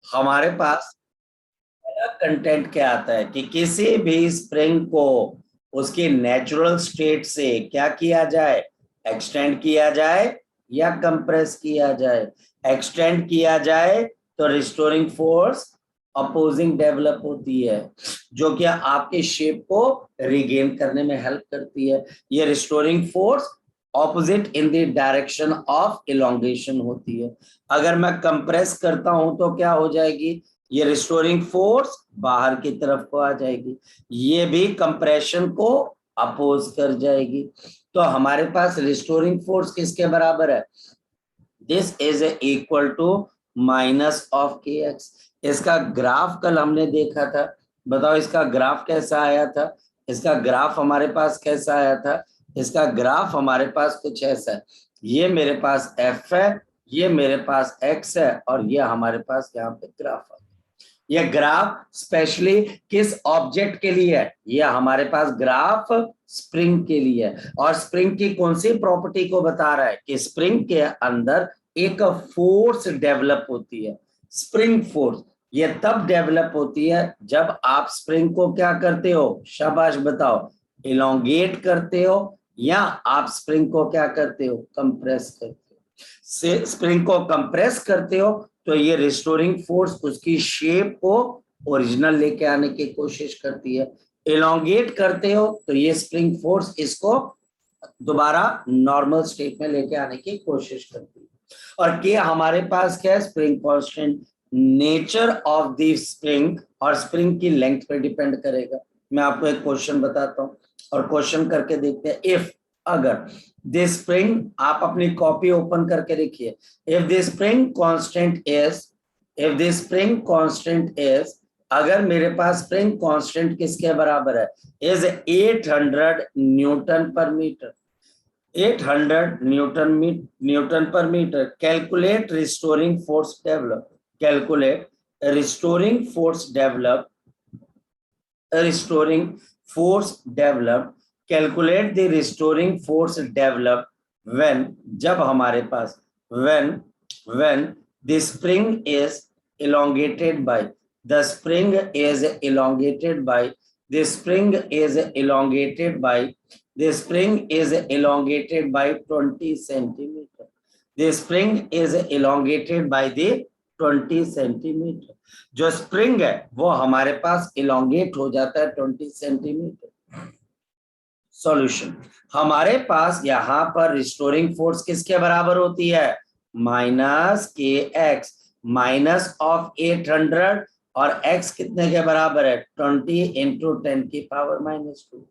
हमारे पास कंटेंट क्या आता है कि किसी भी स्प्रिंग को उसकी नेचुरल स्टेट से क्या किया जाए, एक्सटेंड किया जाए या कंप्रेस किया जाए। एक्सटेंड किया जाए तो रिस्टोरिंग फोर्स अपोजिंग डेवलप होती है, जो कि आपके शेप को रिगेन करने में हेल्प करती है। ये restoring force opposite in the direction of elongation होती है। अगर मैं कंप्रेस करता हूं तो क्या हो जाएगी, ये रिस्टोरिंग फोर्स बाहर की तरफ को आ जाएगी, ये भी कंप्रेशन को अपोज कर जाएगी। तो हमारे पास रिस्टोरिंग फोर्स किसके बराबर है, this is equal to minus of K X. इसका ग्राफ कल हमने देखा था, बताओ इसका ग्राफ कैसा आया था। इसका ग्राफ हमारे पास कैसा आया था, इसका ग्राफ हमारे पास कुछ ऐसा है, ये मेरे पास एफ है, ये मेरे पास एक्स है, और ये हमारे पास यहाँ पे ग्राफ है। ये ग्राफ स्पेशली किस ऑब्जेक्ट के लिए है, ये हमारे पास ग्राफ स्प्रिंग के लिए है। और स्प्रिंग की कौन सी प्रॉपर्टी को बता रहा है कि स्प्रिंग के अंदर एक फोर्स डेवलप होती है। स्प्रिंग फोर्स ये तब डेवलप होती है जब आप स्प्रिंग को क्या करते हो, शाबाश बताओ, इलोंगेट करते हो, या आप स्प्रिंग को क्या करते हो, कंप्रेस करते हो। स्प्रिंग को कंप्रेस करते हो तो ये रिस्टोरिंग फोर्स उसकी शेप को ओरिजिनल लेके आने की कोशिश करती है। इलोंगेट करते हो तो ये स्प्रिंग फोर्स इसको दोबारा नॉर्मल स्टेट में लेके आने की कोशिश करती है। और के हमारे पास क्या है, spring constant. Nature of the spring और स्प्रिंग की लेंथ पे डिपेंड करेगा। मैं आपको एक क्वेश्चन बताता हूँ और क्वेश्चन करके देखते हैं। इफ अगर दिस स्प्रिंग, आप अपनी कॉपी ओपन करके देखिए, if this spring constant is, if this spring constant is, अगर मेरे पास स्प्रिंग कांस्टेंट किसके बराबर है, is 800 newton per metre, 800 newton per metre. Calculate restoring force develop, calculate restoring force develop, restoring force developed, calculate the restoring force developed when, जब हमारे पास when the spring is elongated by, the spring is elongated by, the spring is elongated by, the spring is elongated by 20 centimeter, the spring is elongated by the 20 centimetre. जो spring है वो हमारे पास elongate हो जाता है 20 centimetre. Solution, हमारे पास यहाँ पर रिस्टोरिंग फोर्स किसके बराबर होती है, माइनस के एक्स, माइनस ऑफ 800, और x कितने के बराबर है, 20 इंटू 10 की पावर -2।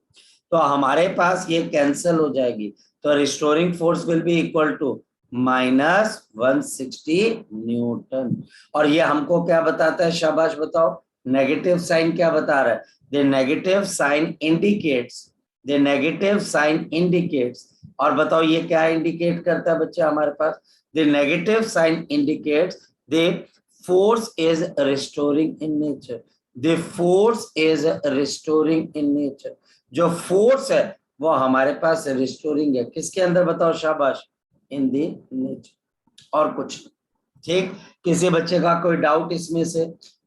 तो हमारे पास ये कैंसिल हो जाएगी, तो restoring force will be equal to -160 newton. और ये हमको क्या बताता है, शाबाश बताओ, नेगेटिव साइन क्या बता रहा है, the negative sign indicates, the negative sign indicates, और बताओ ये क्या इंडिकेट करता है बच्चा हमारे पास, the negative sign indicates the force is restoring in nature, the force is restoring in nature. जो फोर्स है वो हमारे पास रिस्टोरिंग है, किसके अंदर बताओ शाबाश, इन दी नेचर, और कुछ। ठीक, किसी बच्चे का कोई डाउट इसमें से,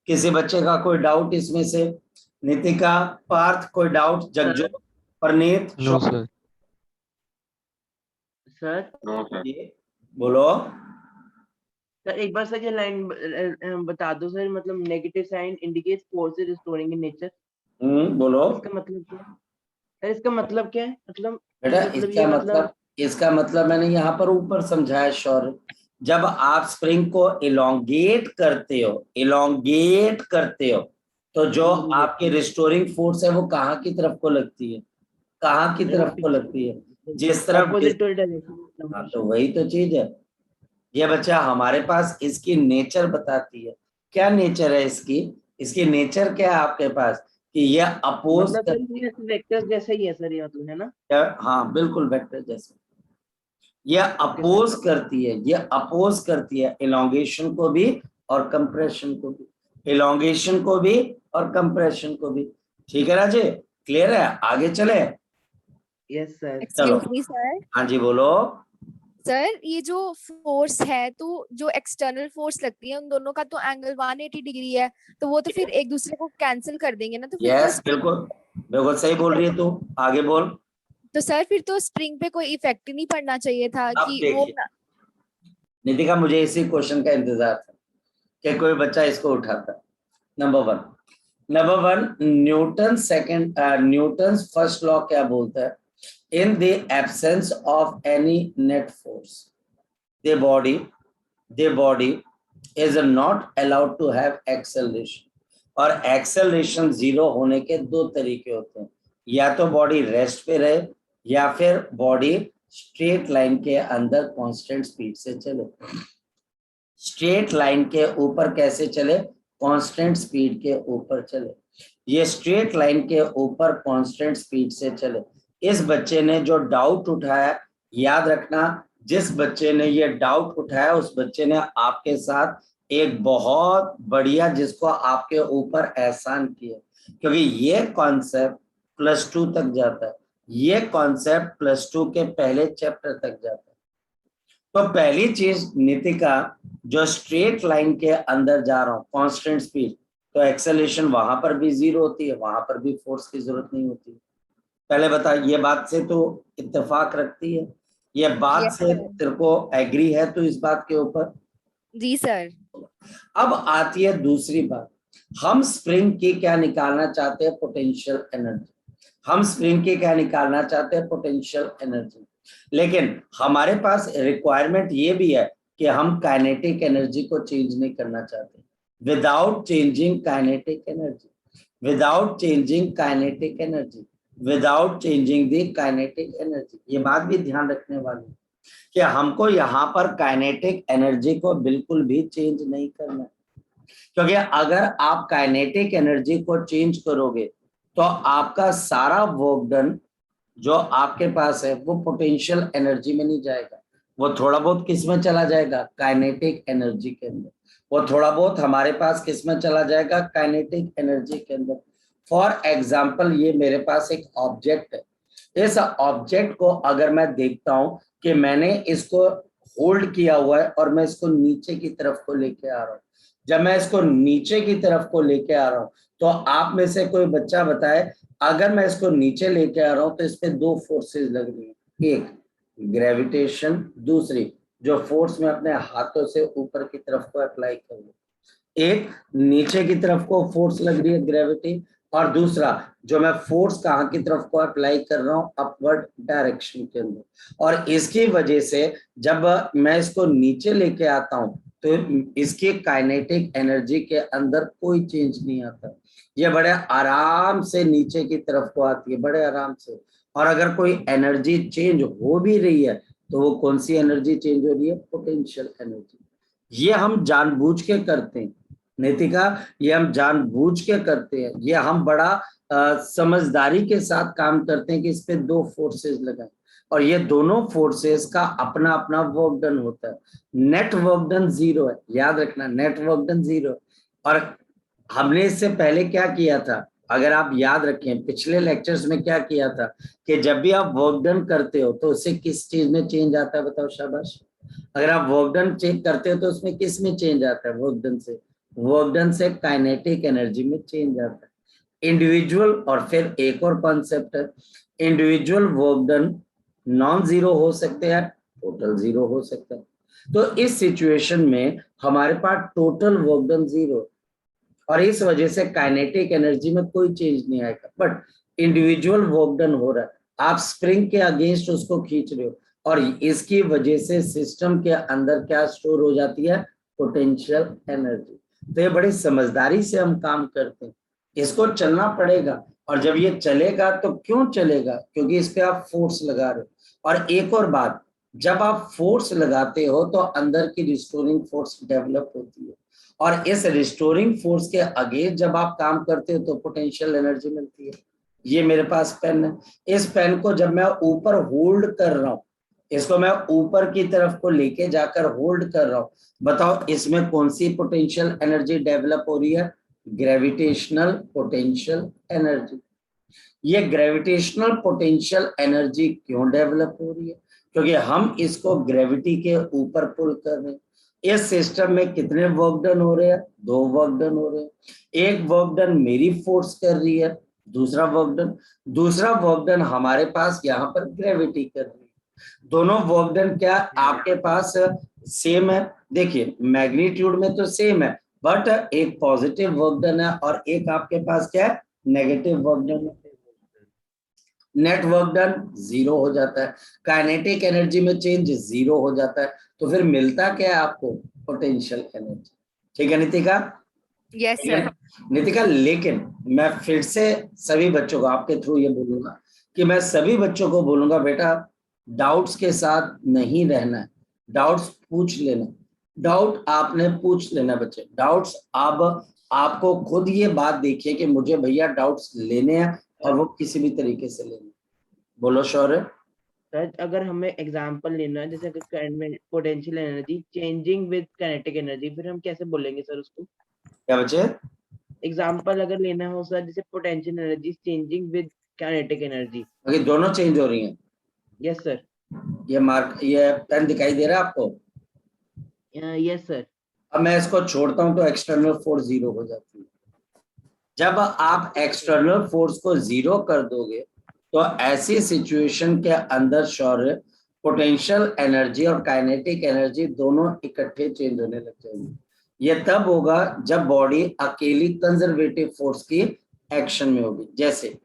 किसी बच्चे का कोई डाउट इसमें से, नितिका, पार्थ, कोई डाउट, जगजो, परनीत, नो सर। सर बोलो सर एक बार सर ये लाइन बता दो सर, मतलब negative sign indicates force is restoring in nature, बोलो इसका मतलब क्या है सर, इसका मतलब क्या है, मतलब बेटा, मतलब इसका ये मतलब, इसका मतलब मैंने यहाँ पर ऊपर समझाया शौर्य, जब आप स्प्रिंग को इलोंगेट करते हो, इलोंगेट करते हो, तो जो आपकी रिस्टोरिंग फोर्स है वो कहाँ की तरफ को लगती है, कहाँ की तरफ को लगती है, जिस तरफ। Opposite direction. हाँ, तो वही तो चीज है। ये बच्चा हमारे पास इसकी नेचर बताती है, क्या नेचर है इसकी, इसकी नेचर क्या है आपके पास, कि ये अपोज मतलब सर ये वेक्टर्स जैसा ही है सर, ये मतलब है ना। हाँ बिल्कुल वेक्टर जैसे, ये अपोज करती है, ये अपोज करती है इलोंगेशन को भी और कंप्रेशन को भी, इलोंगेशन को भी और कंप्रेशन को भी। ठीक है राजे, क्लियर है, आगे चले। Yes sir. चलो Excuse me, sir. हाँ जी बोलो। सर ये जो फोर्स है तो जो एक्सटर्नल फोर्स लगती है उन दोनों का तो एंगल 180 डिग्री है, तो वो तो फिर एक दूसरे को कैंसिल कर देंगे ना, तो फिर यस, बिल्कुल बिल्कुल सही बोल रही है तू, आगे बोल। तो सर फिर तो स्प्रिंग पे कोई इफेक्ट ही नहीं पड़ना चाहिए था अब कि वो देखिए नितिका, मुझे इसी क्वेश्चन का इंतजार था कि कोई बच्चा इसको उठाता। Number one Newton first law क्या बोलता है? In the absence of any net force the body is not allowed to have acceleration. और एक्सेलरेशन जीरो होने के दो तरीके होते हैं, या तो बॉडी रेस्ट पे रहे या फिर बॉडी स्ट्रेट लाइन के अंदर कांस्टेंट स्पीड से चले। स्ट्रेट लाइन के ऊपर कैसे चले? कांस्टेंट स्पीड के ऊपर चले। ये स्ट्रेट लाइन के ऊपर कांस्टेंट स्पीड से चले। इस बच्चे ने जो डाउट उठाया, याद रखना, जिस बच्चे ने ये डाउट उठाया उस बच्चे ने आपके साथ एक बहुत बढ़िया, जिसको आपके ऊपर एहसान किया, क्योंकि ये कॉन्सेप्ट +2 तक जाता है, ये कॉन्सेप्ट +2 के पहले चैप्टर तक जाता है। तो पहली चीज नितिका, जो स्ट्रेट लाइन के अंदर जा रहा हूं कांस्टेंट स्पीड, तो एक्सेलरेशन वहां पर भी जीरो होती है, वहां पर भी फोर्स की जरूरत नहीं होती है। पहले बता, ये बात से तो इत्तेफाक रखती है? ये बात Yes, से sir. तेरे को एग्री है तो इस बात के ऊपर? जी सर। अब आती है दूसरी बात, हम स्प्रिंग की क्या निकालना चाहते हैं? Potential energy. हम स्प्रिंग की क्या निकालना चाहते हैं? Potential energy. लेकिन हमारे पास रिक्वायरमेंट ये भी है कि हम काइनेटिक एनर्जी को चेंज नहीं करना चाहते। Without changing kinetic energy, without changing kinetic energy, without changing the kinetic energy. ये बात भी ध्यान रखने वाली कि हमको यहाँ पर काइनेटिक एनर्जी को बिल्कुल भी चेंज नहीं करना, क्योंकि अगर आप काइनेटिक एनर्जी को चेंज करोगे तो आपका सारा वर्क डन जो आपके पास है वो पोटेंशियल एनर्जी में नहीं जाएगा, वो थोड़ा बहुत किस में चला जाएगा? काइनेटिक एनर्जी के अंदर। वो थोड़ा बहुत हमारे पास किस में चला जाएगा? काइनेटिक एनर्जी के अंदर। फॉर एग्जाम्पल, ये मेरे पास एक ऑब्जेक्ट है, इस ऑब्जेक्ट को अगर मैं देखता हूं कि मैंने इसको होल्ड किया हुआ है और मैं इसको नीचे की तरफ को लेके आ रहा हूं, जब मैं इसको नीचे की तरफ को लेके आ रहा हूं तो आप में से कोई बच्चा बताए, अगर मैं इसको नीचे लेके आ रहा हूं तो इस पे दो फोर्सेस लग रही हैं, एक ग्रेविटेशन, दूसरी जो फोर्स मैं अपने हाथों से ऊपर की तरफ को अप्लाई कर रहा हूं। एक नीचे की तरफ को फोर्स लग रही है ग्रेविटी, और दूसरा जो मैं फोर्स कहाँ की तरफ को अप्लाई कर रहा हूँ? अपवर्ड डायरेक्शन के अंदर। और इसकी वजह से जब मैं इसको नीचे लेके आता हूँ तो इसकी काइनेटिक एनर्जी के अंदर कोई चेंज नहीं आता, ये बड़े आराम से नीचे की तरफ को आती है, बड़े आराम से। और अगर कोई एनर्जी चेंज हो भी रही है तो वो कौन सी एनर्जी चेंज हो रही है? Potential energy. ये हम जानबूझ के करते हैं नितिका, ये हम जानबूझ के करते हैं, ये हम बड़ा समझदारी के साथ काम करते हैं कि इस पे दो फोर्सेस लगाएं, और ये दोनों फोर्सेस का अपना अपना वर्क डन होता है। नेट वर्क डन जीरो है, याद रखना, नेट वर्क डन जीरो। और हमने इससे पहले क्या किया था? अगर आप याद रखें, पिछले लेक्चर्स में क्या किया था कि जब भी आप वर्क डन करते हो तो उससे किस चीज में चेंज आता है? बताओ, शाबाश। अगर आप वर्क डन चेक करते हो तो उसमें किस में चेंज आता है? वर्क डन से, वर्क डन से काइनेटिक एनर्जी में चेंज आता है। इंडिविजुअल, और फिर एक और कॉन्सेप्ट है, individual work done non zero हो सकते हैं, टोटल जीरो हो सकता है। तो इस सिचुएशन में हमारे पास टोटल वर्क डन जीरो, और इस वजह से काइनेटिक एनर्जी में कोई चेंज नहीं आएगा, बट इंडिविजुअल वर्क डन हो रहा है, आप स्प्रिंग के अगेंस्ट उसको खींच रहे हो, और इसकी वजह से सिस्टम के अंदर क्या स्टोर हो जाती है? Potential energy. तो ये बड़ी समझदारी से हम काम करते हैं, इसको चलना पड़ेगा। और जब ये चलेगा तो क्यों चलेगा? क्योंकि इस पे आप फोर्स लगा रहे हो। और एक और बात, जब आप फोर्स लगाते हो तो अंदर की रिस्टोरिंग फोर्स डेवलप होती है, और इस रिस्टोरिंग फोर्स के अगेंस्ट जब आप काम करते हो तो पोटेंशियल एनर्जी मिलती है। ये मेरे पास पेन है, इस पेन को जब मैं ऊपर होल्ड कर रहा हूं, इसको मैं ऊपर की तरफ को लेके जाकर होल्ड कर रहा हूं, बताओ इसमें कौन सी पोटेंशियल एनर्जी डेवलप हो रही है? Gravitational potential energy. ये ग्रेविटेशनल पोटेंशियल एनर्जी क्यों डेवलप हो रही है? क्योंकि हम इसको ग्रेविटी के ऊपर पुल कर रहे हैं। इस सिस्टम में कितने वर्क डन हो रहे हैं? 2 वर्क डन हो रहे हैं। एक वर्क डन मेरी फोर्स कर रही है, दूसरा वर्क डन हमारे पास यहाँ पर ग्रेविटी कर रही है। दोनों वर्क डन क्या आपके पास सेम है? देखिए मैग्नीट्यूड में तो सेम है, बट एक पॉजिटिव वर्क डन है और एक आपके पास क्या है? नेगेटिव वर्क डन है। नेट वर्क डन 0 हो जाता है, काइनेटिक एनर्जी में चेंज 0 हो जाता है। तो फिर मिलता क्या है आपको? Potential energy. ठीक है नितिका? Yes sir. नितिका, लेकिन मैं फिर से सभी बच्चों को आपके थ्रू ये बोलूंगा कि मैं सभी बच्चों को बोलूंगा, बेटा डाउट्स के साथ नहीं रहना है, डाउट्स पूछ लेना। डाउट आपने पूछ लेना बच्चे, डाउट्स अब आपको खुद ये बात देखिए कि मुझे भैया डाउट्स लेने हैं और वो किसी भी तरीके से लेने। बोलो शौर्य। सर अगर हमें एग्जांपल लेना है, जैसे करंट में potential energy changing with kinetic energy, फिर हम कैसे बोलेंगे सर उसको? क्या बच्चे? एग्जांपल अगर लेना हो सर, जैसे potential energy changing with kinetic energy. अभी दोनों चेंज हो रही हैं। Yes sir. ये मार्क, ये पेन दिखाई दे रहा है आपको? Yes sir. अब मैं इसको छोड़ता हूं तो एक्सटर्नल फोर्स 0 हो जाती है। जब आप एक्सटर्नल फोर्स को 0 कर दोगे तो ऐसी सिचुएशन के अंदर शौर्य पोटेंशियल एनर्जी और काइनेटिक एनर्जी दोनों इकट्ठे चेंज होने लग जाएंगे। ये तब होगा जब बॉडी अकेली कंजर्वेटिव फोर्स की एक्शन में होगी। जैसे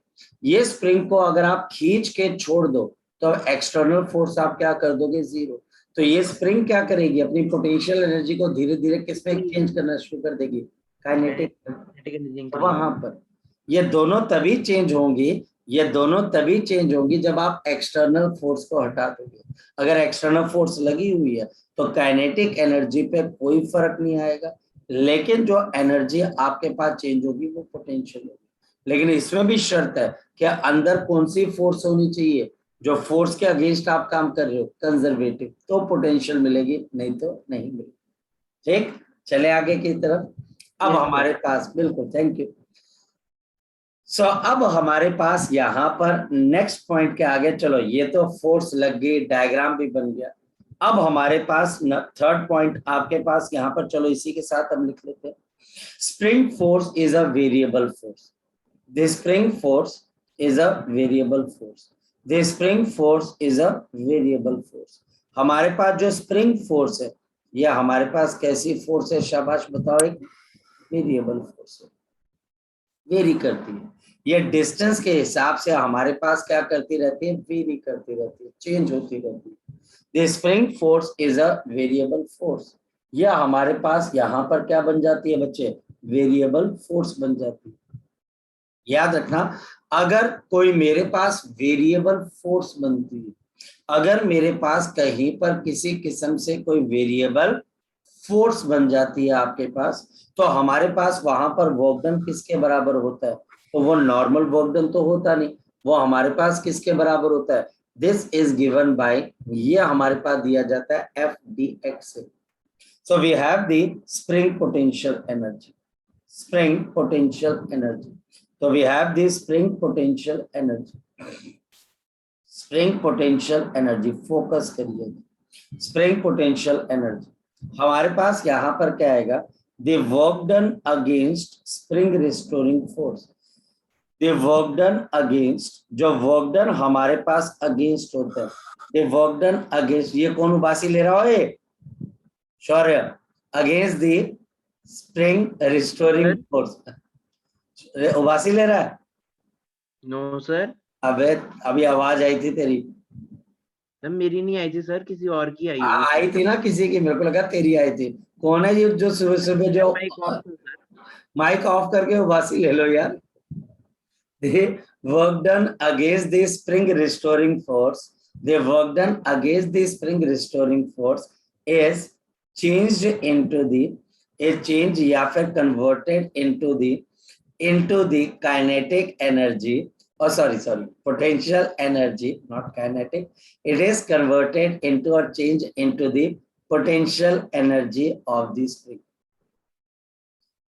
ये स्प्रिंग को अगर आप खींच के छोड़ दो तो एक्सटर्नल फोर्स आप क्या कर दोगे? 0। तो ये स्प्रिंग क्या करेगी? अपनी पोटेंशियल एनर्जी को धीरे धीरे किसमें चेंज करना शुरू कर देगी? काइनेटिक। वहां पर ये दोनों तभी चेंज होंगी, ये दोनों तभी चेंज होंगी जब आप एक्सटर्नल फोर्स को हटा दोगे। अगर एक्सटर्नल फोर्स लगी हुई है तो काइनेटिक एनर्जी पे कोई फर्क नहीं आएगा, लेकिन जो एनर्जी आपके पास चेंज होगी वो पोटेंशियल होगी। लेकिन इसमें भी शर्त है कि अंदर कौन सी फोर्स होनी चाहिए? जो फोर्स के अगेंस्ट आप काम कर रहे हो, कंजर्वेटिव, तो पोटेंशियल मिलेगी, नहीं तो नहीं मिलेगी। ठीक, चले आगे की तरफ। अब हमारे पास, बिल्कुल, थैंक यू। सो अब हमारे पास यहाँ पर नेक्स्ट पॉइंट के आगे चलो, ये तो फोर्स लग गई, डायग्राम भी बन गया। अब हमारे पास थर्ड पॉइंट आपके पास यहाँ पर, चलो इसी के साथ हम लिख लेते हैं। Spring force is a variable force. The spring force is a variable force. The spring force is a variable force. हमारे पास जो स्प्रिंग फोर्स है, यह हमारे पास कैसी फोर्स है? शाबाश बताओ। एक वेरिएबल फोर्स है, वेरी करती है। ये डिस्टेंस के हिसाब से हमारे पास क्या करती रहती है? वेरी करती रहती है, चेंज होती रहती है। The spring force is a variable force. यह हमारे पास यहाँ पर क्या बन जाती है बच्चे? वेरिएबल फोर्स बन जाती है। याद रखना, अगर कोई मेरे पास वेरिएबल फोर्स बनती है, अगर मेरे पास कहीं पर किसी किस्म से कोई वेरिएबल फोर्स बन जाती है आपके पास, तो हमारे पास वहां पर वर्क डन किसके बराबर होता है? तो वो नॉर्मल वर्क डन तो होता नहीं, वो हमारे पास किसके बराबर होता है? दिस इज गिवन बाय, ये हमारे पास दिया जाता है एफ डी एक्स से। So we have the spring potential energy, spring potential energy. तो we have the spring potential energy, spring potential energy, focus करिए, स्प्रिंग पोटेंशियल एनर्जी। हमारे पास यहाँ पर क्या आएगा? The work done against spring restoring force. The work done against, जो work done हमारे पास अगेंस्ट होता है, द वर्क डन अगेंस्ट, ये कौन उबासी ले रहा है? Shaurya, against the spring restoring force. उबासी ले रहा है? No sir. अबे अभी आवाज आई थी तेरी। सर मेरी नहीं आई थी सर, किसी और की आई होगी। आई थी ना किसी की, मेरे को लगा तेरी आई थी। कौन है ये जो सुबह सुबह जो माइक ऑफ करके उबासी ले लो यार। The work done against the spring restoring force, the work done against the spring restoring force is changed into the, is changed या फिर converted into the kinetic energy, oh sorry potential energy, not kinetic. It is converted into or changed into the potential energy of the spring,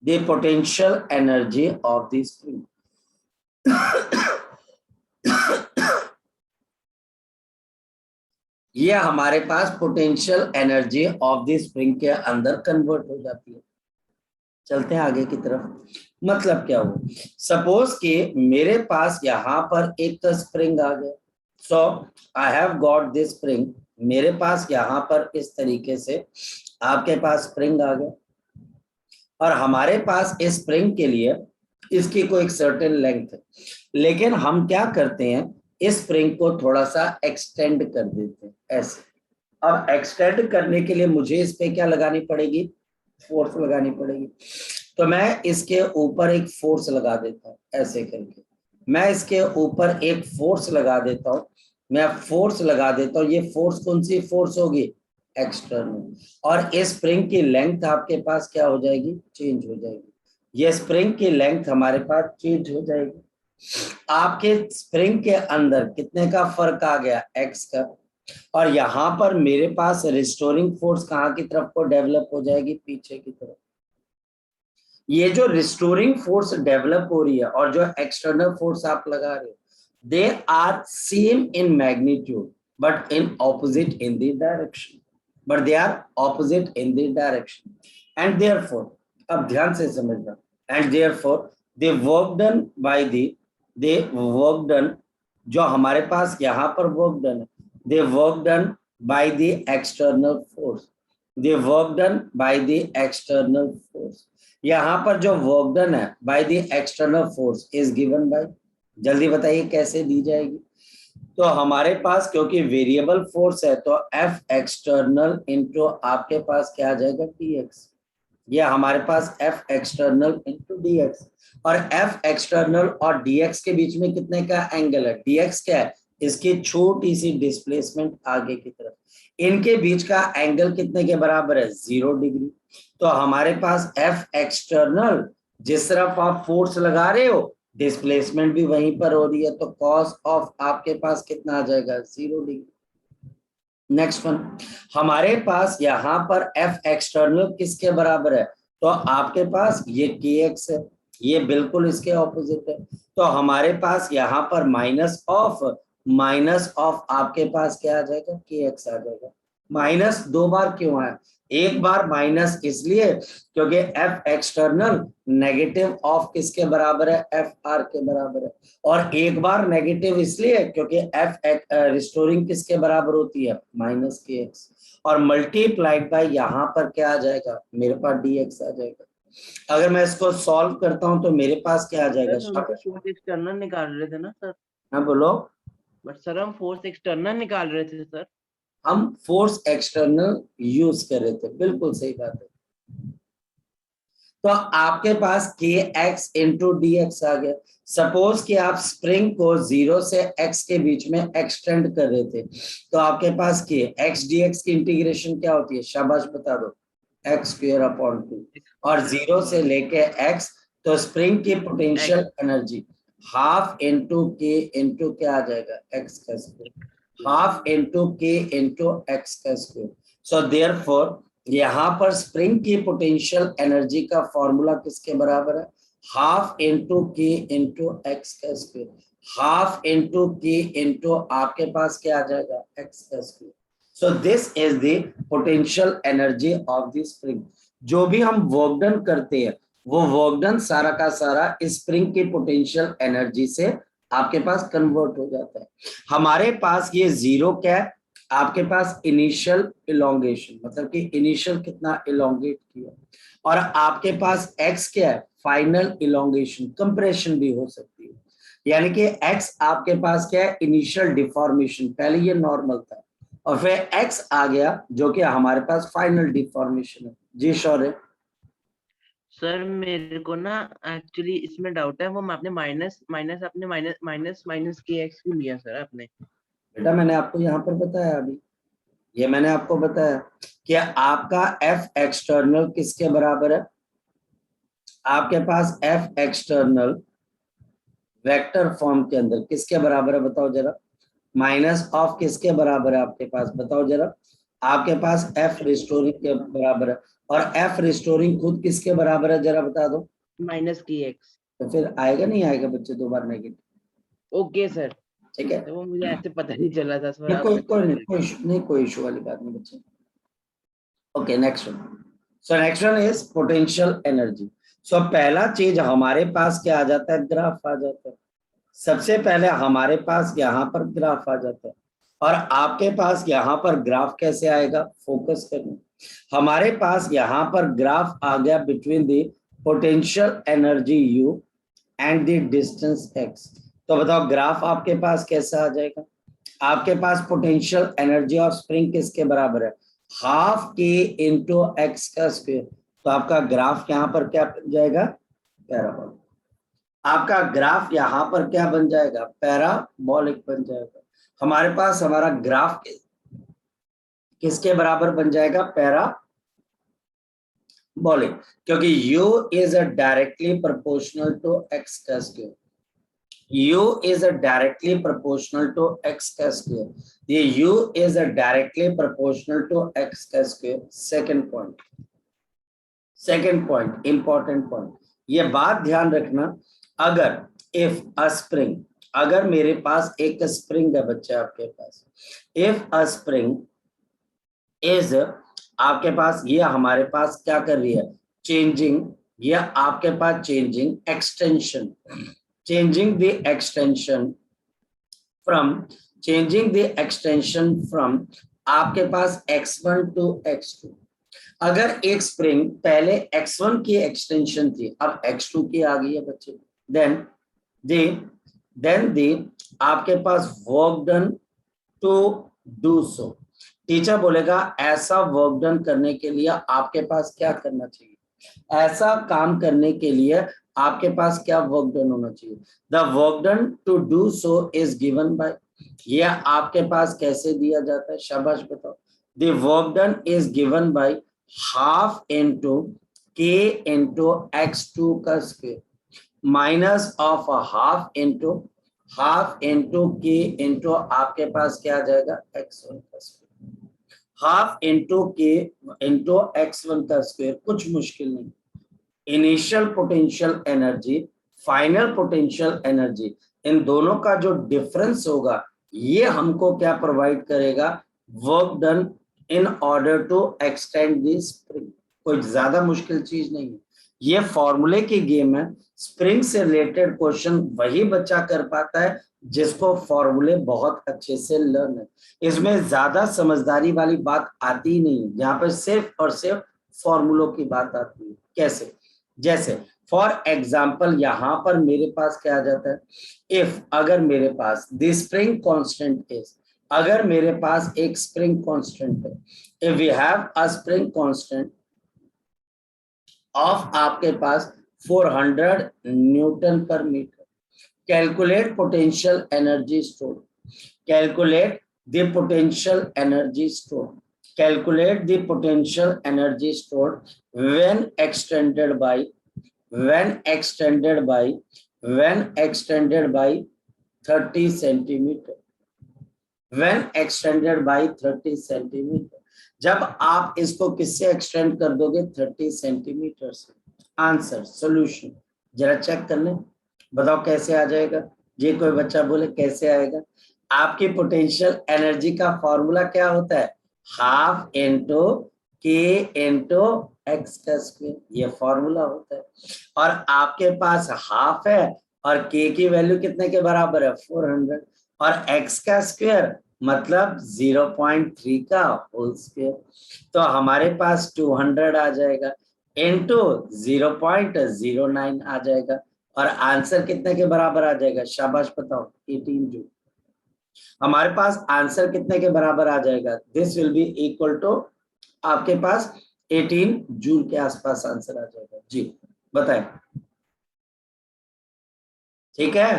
the potential energy of the spring. ये हमारे पास potential energy of the spring के अंदर convert हो जाती है। चलते हैं आगे की तरफ। मतलब क्या हुआ, सपोज कि मेरे पास यहाँ पर एक स्प्रिंग आ गया, so I have got this spring, मेरे पास यहाँ पर इस तरीके से आपके पास स्प्रिंग आ गया, और हमारे पास इस स्प्रिंग के लिए इसकी कोई एक सर्टेन लेंथ है, लेकिन हम क्या करते हैं, इस स्प्रिंग को थोड़ा सा एक्सटेंड कर देते हैं ऐसे। अब एक्सटेंड करने के लिए मुझे इस पे क्या लगानी पड़ेगी, फोर्स लगानी पड़ेगी। तो मैं इसके ऊपर एक फोर्स लगा देता हूँ ऐसे करके, मैं इसके ऊपर एक फोर्स लगा देता हूँ, मैं फोर्स लगा देता हूँ। ये फोर्स कौन सी फोर्स होगी, एक्सटर्नल, और इस स्प्रिंग की लेंथ आपके पास क्या हो जाएगी, चेंज हो जाएगी। ये स्प्रिंग की लेंथ हमारे पास चेंज हो जाएगी। आपके स्प्रिंग के अंदर कितने का फर्क आ गया, एक्स का, और यहाँ पर मेरे पास रिस्टोरिंग फोर्स कहाँ की तरफ को डेवलप हो जाएगी, पीछे की तरफ। ये जो रिस्टोरिंग फोर्स डेवलप हो रही है और जो एक्सटर्नल फोर्स आप लगा रहे हो, they are same in magnitude but in opposite in the direction, but they are opposite in the direction, and therefore, अब ध्यान से समझना, and therefore the work done by the work done, जो हमारे पास यहाँ पर वर्क डन है, the work done by the external force, the work done by the external force. यहाँ पर जो वर्क डन है by the external force is given bye, जल्दी बताइए कैसे दी जाएगी। तो हमारे पास क्योंकि वेरिएबल फोर्स है तो एफ एक्सटर्नल इंटू आपके पास क्या आ जाएगा, टी एक्स। ये हमारे पास F external into D X, और एफ एक्सटर्नल और डी एक्स के बीच में कितने का एंगल है, डी एक्स क्या है, इसकी छोटी सी डिस्प्लेसमेंट आगे की तरफ, इनके बीच का एंगल कितने के बराबर है, 0 डिग्री। तो हमारे पास एफ एक्सटर्नल, जिस तरफ आप फोर्स लगा रहे हो डिस्प्लेसमेंट भी वहीं पर हो रही है, तो कॉस ऑफ आपके पास कितना आ जाएगा, 0 डिग्री। नेक्स्ट वन, हमारे पास यहाँ पर एफ एक्सटर्नल किसके बराबर है, तो आपके पास ये के एक्स है, ये बिल्कुल इसके ऑपोजिट है। तो हमारे पास यहाँ पर माइनस ऑफ आपके पास क्या आ जाएगा, के एक्स आ जाएगा। माइनस 2 बार क्यों आया, एक बार माइनस इसलिए क्योंकि एफ एक्सटर्नल नेगेटिव ऑफ किसके बराबर है, एफ आर के बराबर है, और एक बार नेगेटिव इसलिए क्योंकि एफ रिस्टोरिंग किसके बराबर होती है, माइनस के एक्स, और मल्टीप्लाइड बाय यहाँ पर क्या आ जाएगा, मेरे पास डी एक्स आ जाएगा। अगर मैं इसको सॉल्व करता हूं तो मेरे पास क्या आ जाएगा, सर हम तो फोर्स एक्सटर्नल निकाल रहे थे ना सर, हाँ बोलो, बट सर हम फोर्स एक्सटर्नल निकाल रहे थे सर। हम फोर्स एक्सटर्नल यूज कर रहे थे, बिल्कुल सही बात है। तो आपके पास के एक्स इंटू डी एक्स आ गया। सपोज कि आप स्प्रिंग को 0 से x के बीच में एक्सटेंड कर रहे थे, तो आपके पास के एक्स डी एक्स की इंटीग्रेशन क्या होती है, शाबाश बता दो, एक्स स्क्वायर अपॉन 2, और 0 से लेके x, तो स्प्रिंग की पोटेंशियल एनर्जी हाफ इंटू के इंटू क्या आ जाएगा, एक्स का स्क्वायर, हाफ इंटू के इंटू एक्स का स्क्वायर। सो देयरफॉर यहाँ पर स्प्रिंग की पोटेंशियल एनर्जी का फॉर्मूला किसके बराबर है, हाफ इंटू के इंटू एक्स का स्क्वायर, हाफ इंटू के इंटू आपके पास क्या आ जाएगा, एक्स का square. So this is the potential energy of the spring. जो भी हम वर्क डन करते हैं वो वर्क डन सारा का सारा स्प्रिंग की पोटेंशियल एनर्जी से आपके पास कन्वर्ट हो जाता है। हमारे पास ये 0 क्या है, आपके पास इनिशियल इलोंगेशन, मतलब कि इनिशियल कितना इलोंगेट किया, और आपके पास x क्या है, फाइनल इलोंगेशन, कंप्रेशन भी हो सकती है, यानी कि x आपके पास क्या है, इनिशियल डिफॉर्मेशन, पहले ये नॉर्मल था और फिर x आ गया जो कि हमारे पास फाइनल डिफॉर्मेशन है। जी शौर्य, सर मेरे को ना एक्चुअली इसमें डाउट है, वो आपने माइनस माइनस आपने माइनस माइनस माइनस के एक्स क्यों लिया सर आपने? बेटा मैंने आपको यहाँ पर बताया अभी, ये मैंने आपको बताया कि आपका f एक्सटर्नल किसके बराबर है, आपके पास f एक्सटर्नल वेक्टर फॉर्म के अंदर किसके बराबर है बताओ जरा, माइनस ऑफ किसके बराबर है आपके पास बताओ जरा, आपके पास f रिस्टोरिंग के बराबर है, और f रिस्टोरिंग खुद किसके बराबर है जरा बता दो, माइनस के एक्स। तो फिर आएगा नहीं आएगा बच्चे दो बार नेगेटिव। Okay sir. ठीक है, तो वो मुझे ऐसे पता नहीं चला था सर, आप कोई बता कोई नहीं, रहे कोई इशू वाली बात नहीं बच्चे। Okay, next one. So next one is potential energy. So पहला चीज हमारे पास क्या आ जाता है, ग्राफ आ जाता है। सबसे पहले हमारे पास यहाँ पर ग्राफ आ जाता है, और आपके पास यहाँ पर ग्राफ कैसे आएगा, फोकस करना। हमारे पास यहाँ पर ग्राफ आ गया between the potential energy U and the distance x। तो बताओ ग्राफ आपके पास कैसा आ जाएगा। आपके पास पोटेंशियल एनर्जी ऑफ स्प्रिंग किसके बराबर है, हाफ के इंटू एक्स का स्क्वायर। तो आपका ग्राफ यहाँ पर क्या बन जाएगा, पैराबोलिक। आपका ग्राफ यहाँ पर क्या बन जाएगा, पैराबोलिक बन जाएगा। हमारे पास हमारा ग्राफ किसके बराबर बन जाएगा, पैराबोलिक, क्योंकि u is directly proportional to x का square. u is directly proportional to x का square. ये u is directly proportional to x का square. Second point, important point. ये बात ध्यान रखना, अगर if a spring, अगर मेरे पास एक स्प्रिंग है बच्चे आपके पास, if a spring is, आपके पास ये हमारे पास क्या कर रही है, चेंजिंग, ये आपके पास changing extension, changing the extension from आपके पास x1 to x2। अगर एक स्प्रिंग पहले x1 की एक्सटेंशन थी, अब x2 की आ गई है बच्चे, then आपके पास work done to do so. Teacher बोलेगा ऐसा वर्क डन करने के लिए आपके पास क्या करना चाहिए, ऐसा काम करने के लिए आपके पास क्या वर्क डन होना चाहिए। The work done to do so is given by, ये आपके पास कैसे दिया जाता है, शाबाश बताओ। The work done is given by half into k into x2 का square minus of half into k into आपके पास क्या आ जाएगा, x1 का square. Half into k into x1 का स्क्वायर, कुछ मुश्किल नहीं। Initial potential energy, final potential energy, इन दोनों का जो डिफरेंस होगा ये हमको क्या प्रोवाइड करेगा, work done in order to extend the spring. कोई ज्यादा मुश्किल चीज नहीं है, ये फॉर्मूले की गेम है। स्प्रिंग से रिलेटेड क्वेश्चन वही बच्चा कर पाता है जिसको फॉर्मूले बहुत अच्छे से लर्न है। इसमें ज्यादा समझदारी वाली बात आती ही नहीं है, यहाँ पर सिर्फ और सिर्फ फॉर्मूलों की बात आती है। कैसे, जैसे फॉर एग्जाम्पल यहाँ पर मेरे पास क्या आ जाता है, इफ, अगर मेरे पास द स्प्रिंग कांस्टेंट इज, अगर मेरे पास एक स्प्रिंग कांस्टेंट है, if we have a spring constant of आपके पास 400 newton per metre, calculate potential energy store, calculate the potential energy store, calculate the potential energy stored when extended by 30 centimeter, when extended by 30 centimeter। जब आप इसको किससे extend कर दोगे, 30 centimetre से। Answer, solution जरा चेक कर लें, बताओ कैसे आ जाएगा। ये कोई बच्चा बोले कैसे आएगा। आपकी पोटेंशियल एनर्जी का फॉर्मूला क्या होता है, हाफ इंटू के इंटू एक्स का स्क्वायर, ये फॉर्मूला होता है। और आपके पास हाफ है और के की वैल्यू कितने के बराबर है, 400, और एक्स का स्क्वायर मतलब 0.3 का होल स्क्वायर। तो हमारे पास 200 आ जाएगा इंटू 0.09 आ जाएगा, और आंसर कितने के बराबर आ जाएगा, शाबाश बताओ, 18 जूल। हमारे पास आंसर कितने के बराबर आ जाएगा, this will be equal to आपके पास 18 जूल के आसपास आंसर आ जाएगा। जी बताएं, ठीक है।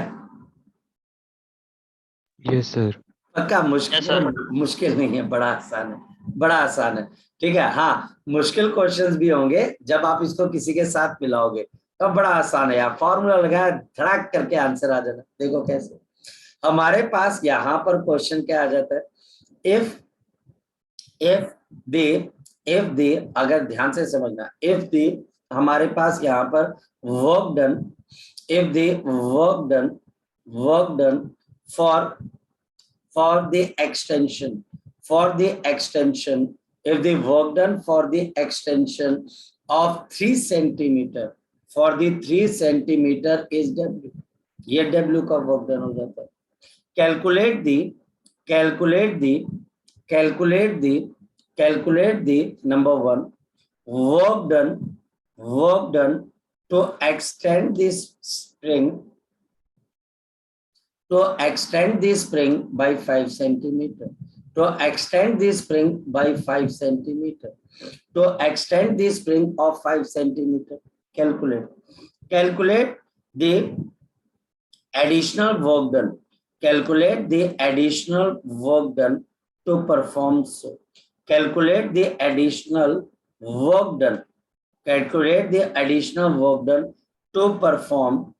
Yes sir. पक्का, मुश्किल नहीं है, बड़ा आसान है, बड़ा आसान है, ठीक है। हाँ, मुश्किल क्वेश्चंस भी होंगे जब आप इसको किसी के साथ मिलाओगे, तब बड़ा आसान है यार, फॉर्मूला लगाया धड़ाक करके आंसर आ जाना। देखो कैसे हमारे पास यहाँ पर क्वेश्चन क्या आ जाता है, इफ दे, अगर ध्यान से समझना, इफ दे, हमारे पास यहाँ पर work done, if they work done for the extension, if the work done for the extension of 3 centimeter, for the 3 centimeter is W, ये W का वर्क डन हो जाता है. calculate the number 1 work done to extend this spring by 5 centimeter, to extend the spring by 5 centimeter, to extend the spring of 5 centimeter. Calculate the additional work done. Calculate the additional work done to perform so. Calculate the additional work done. Calculate the additional work done to perform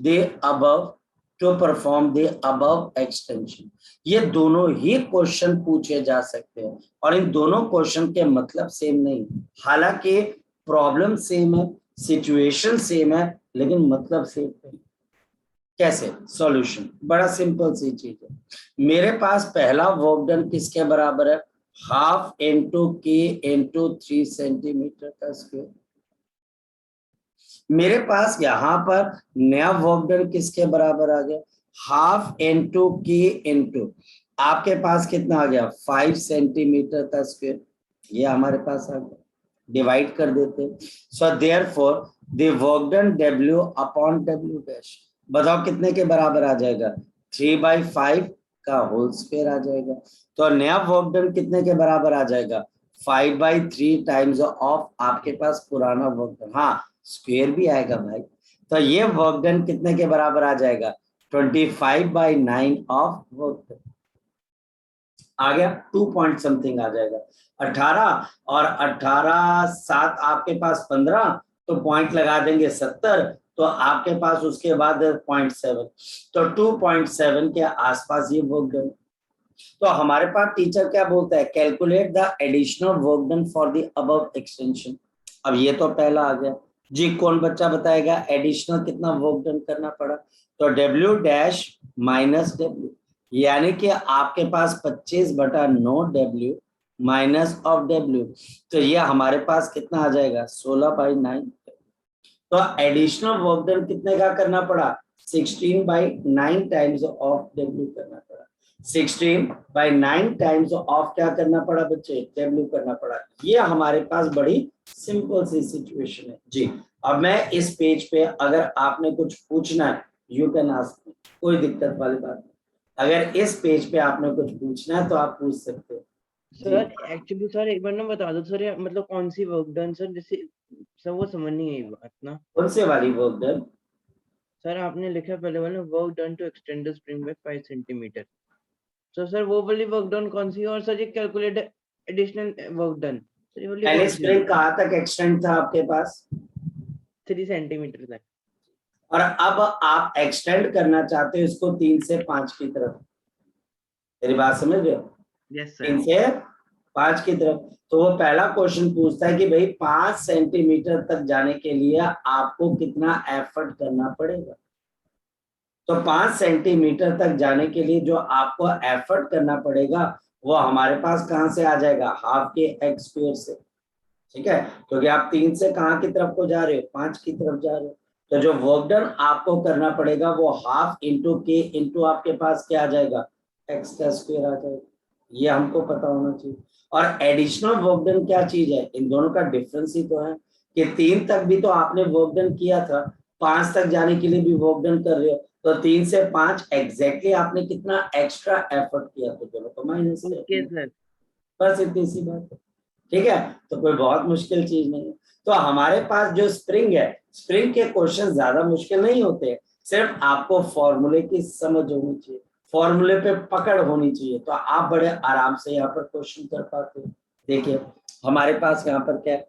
the above extension. ये दोनों ही question पूछे जा सकते हैं और इन दोनों question के मतलब सेम नहीं, हालांकि प्रॉब्लम सेम है, सिचुएशन सेम है, लेकिन मतलब सेम नहीं. कैसे? सॉल्यूशन बड़ा सिंपल सी चीज है. मेरे पास पहला वर्क डन किसके बराबर है? हाफ इंटू के इंटू 3 सेंटीमीटर का स्क्वायर. मेरे पास यहाँ पर नया वर्क डन किसके बराबर आ गया? हाफ इंटू के इंटू आपके पास कितना आ गया? 5 सेंटीमीटर का स्क्वायर. ये हमारे पास आ गया, डिवाइड कर देते हैं. So therefore the work done W upon W dash, बताओ कितने के बराबर आ जाएगा? 3/5 का होल स्क्वायर आ जाएगा. तो नया वर्क डन कितने के बराबर आ जाएगा? 5/3 टाइम्स ऑफ आपके पास पुराना वर्क डन. हाँ, स्क्वायर भी आएगा भाई. तो ये वर्क डन कितने के बराबर आ जाएगा? 25/9 ऑफ वर्क डन आ गया. 2 पॉइंट समथिंग आ जाएगा. 18 और 18 7 आपके पास 15, तो पॉइंट लगा देंगे 70, तो आपके पास उसके बाद 0.7, तो 2.7 के आसपास ये वर्क डन. तो हमारे पास टीचर क्या बोलता है? Calculate the additional work done for the above extension. अब ये तो पहला आ गया जी. कौन बच्चा बताएगा एडिशनल कितना वर्क डन करना पड़ा? तो W डैश माइनस W, यानी कि आपके पास 25/9 W माइनस ऑफ W, तो ये हमारे पास कितना आ जाएगा? 16/9. तो एडिशनल वर्क डन कितने का करना पड़ा? 16/9 टाइम्स ऑफ W करना पड़ा. 16/9 टाइम्स ऑफ क्या करना पड़ा बच्चे? W करना पड़ा. ये हमारे पास बड़ी सिंपल सी सिचुएशन है जी. अब मैं इस पेज पे अगर आपने कुछ पूछना है यू कैन आस्क, कोई दिक्कत वाली बात नहीं. अगर इस पेज पे आपने कुछ पूछना है तो आप पूछ सकते हो. सर एक्चुअली सर एक बार ना बता दो सर, मतलब कौन सी वर्क डन सर, जैसे सर वो समझ नहीं आई बात ना. कौन से वाली वर्क डन? सर आपने लिखा पहले वाला work done to extend the spring by 5 centimetre. तो सर वो वाली वर्क डन कौन सी? और सर ये calculate additional work done, sir ये वाली पहले स्प्रिंग कहाँ तक एक्सटेंड था आपके पास? 3 सेंटीमीटर तक. और अब आप एक्सटेंड करना चाहते हो इसको 3 से 5 की तरफ. मेरी बात समझ रहे हो? Yes 3 sir. से 5 की तरफ. तो वो पहला क्वेश्चन पूछता है कि भाई 5 सेंटीमीटर तक जाने के लिए आपको कितना एफर्ट करना पड़ेगा. तो 5 सेंटीमीटर तक जाने के लिए जो आपको एफर्ट करना पड़ेगा वो हमारे पास कहाँ से आ जाएगा? हाफ के एक्स स्क्वायर से. ठीक है, क्योंकि आप 3 से कहाँ की तरफ को जा रहे हो? 5 की तरफ जा रहे हो. तो जो वर्क डन आपको करना पड़ेगा वो हाफ इंटू के इंटू आपके पास क्या आ जाएगा? एक्स का स्क्वायर आ जाएगा. ये हमको पता होना चाहिए. और एडिशनल वर्क डन क्या चीज है? इन दोनों का डिफरेंस ही तो है कि 3 तक भी तो आपने वर्क डन किया था, 5 तक जाने के लिए भी वर्क डन कर रहे हो. तो 3 से 5 एग्जैक्टली आपने कितना एक्स्ट्रा एफर्ट किया? तो चलो तो माइनस सर. बस इतनी सी बात है. ठीक है, तो कोई बहुत मुश्किल चीज नहीं है. तो हमारे पास जो स्प्रिंग है, स्प्रिंग के क्वेश्चन ज्यादा मुश्किल नहीं होते, सिर्फ आपको फॉर्मूले की समझ होनी चाहिए, फॉर्मूले पे पकड़ होनी चाहिए, तो आप बड़े आराम से यहाँ पर क्वेश्चन कर पाते हो. देखिए हमारे पास यहाँ पर क्या है?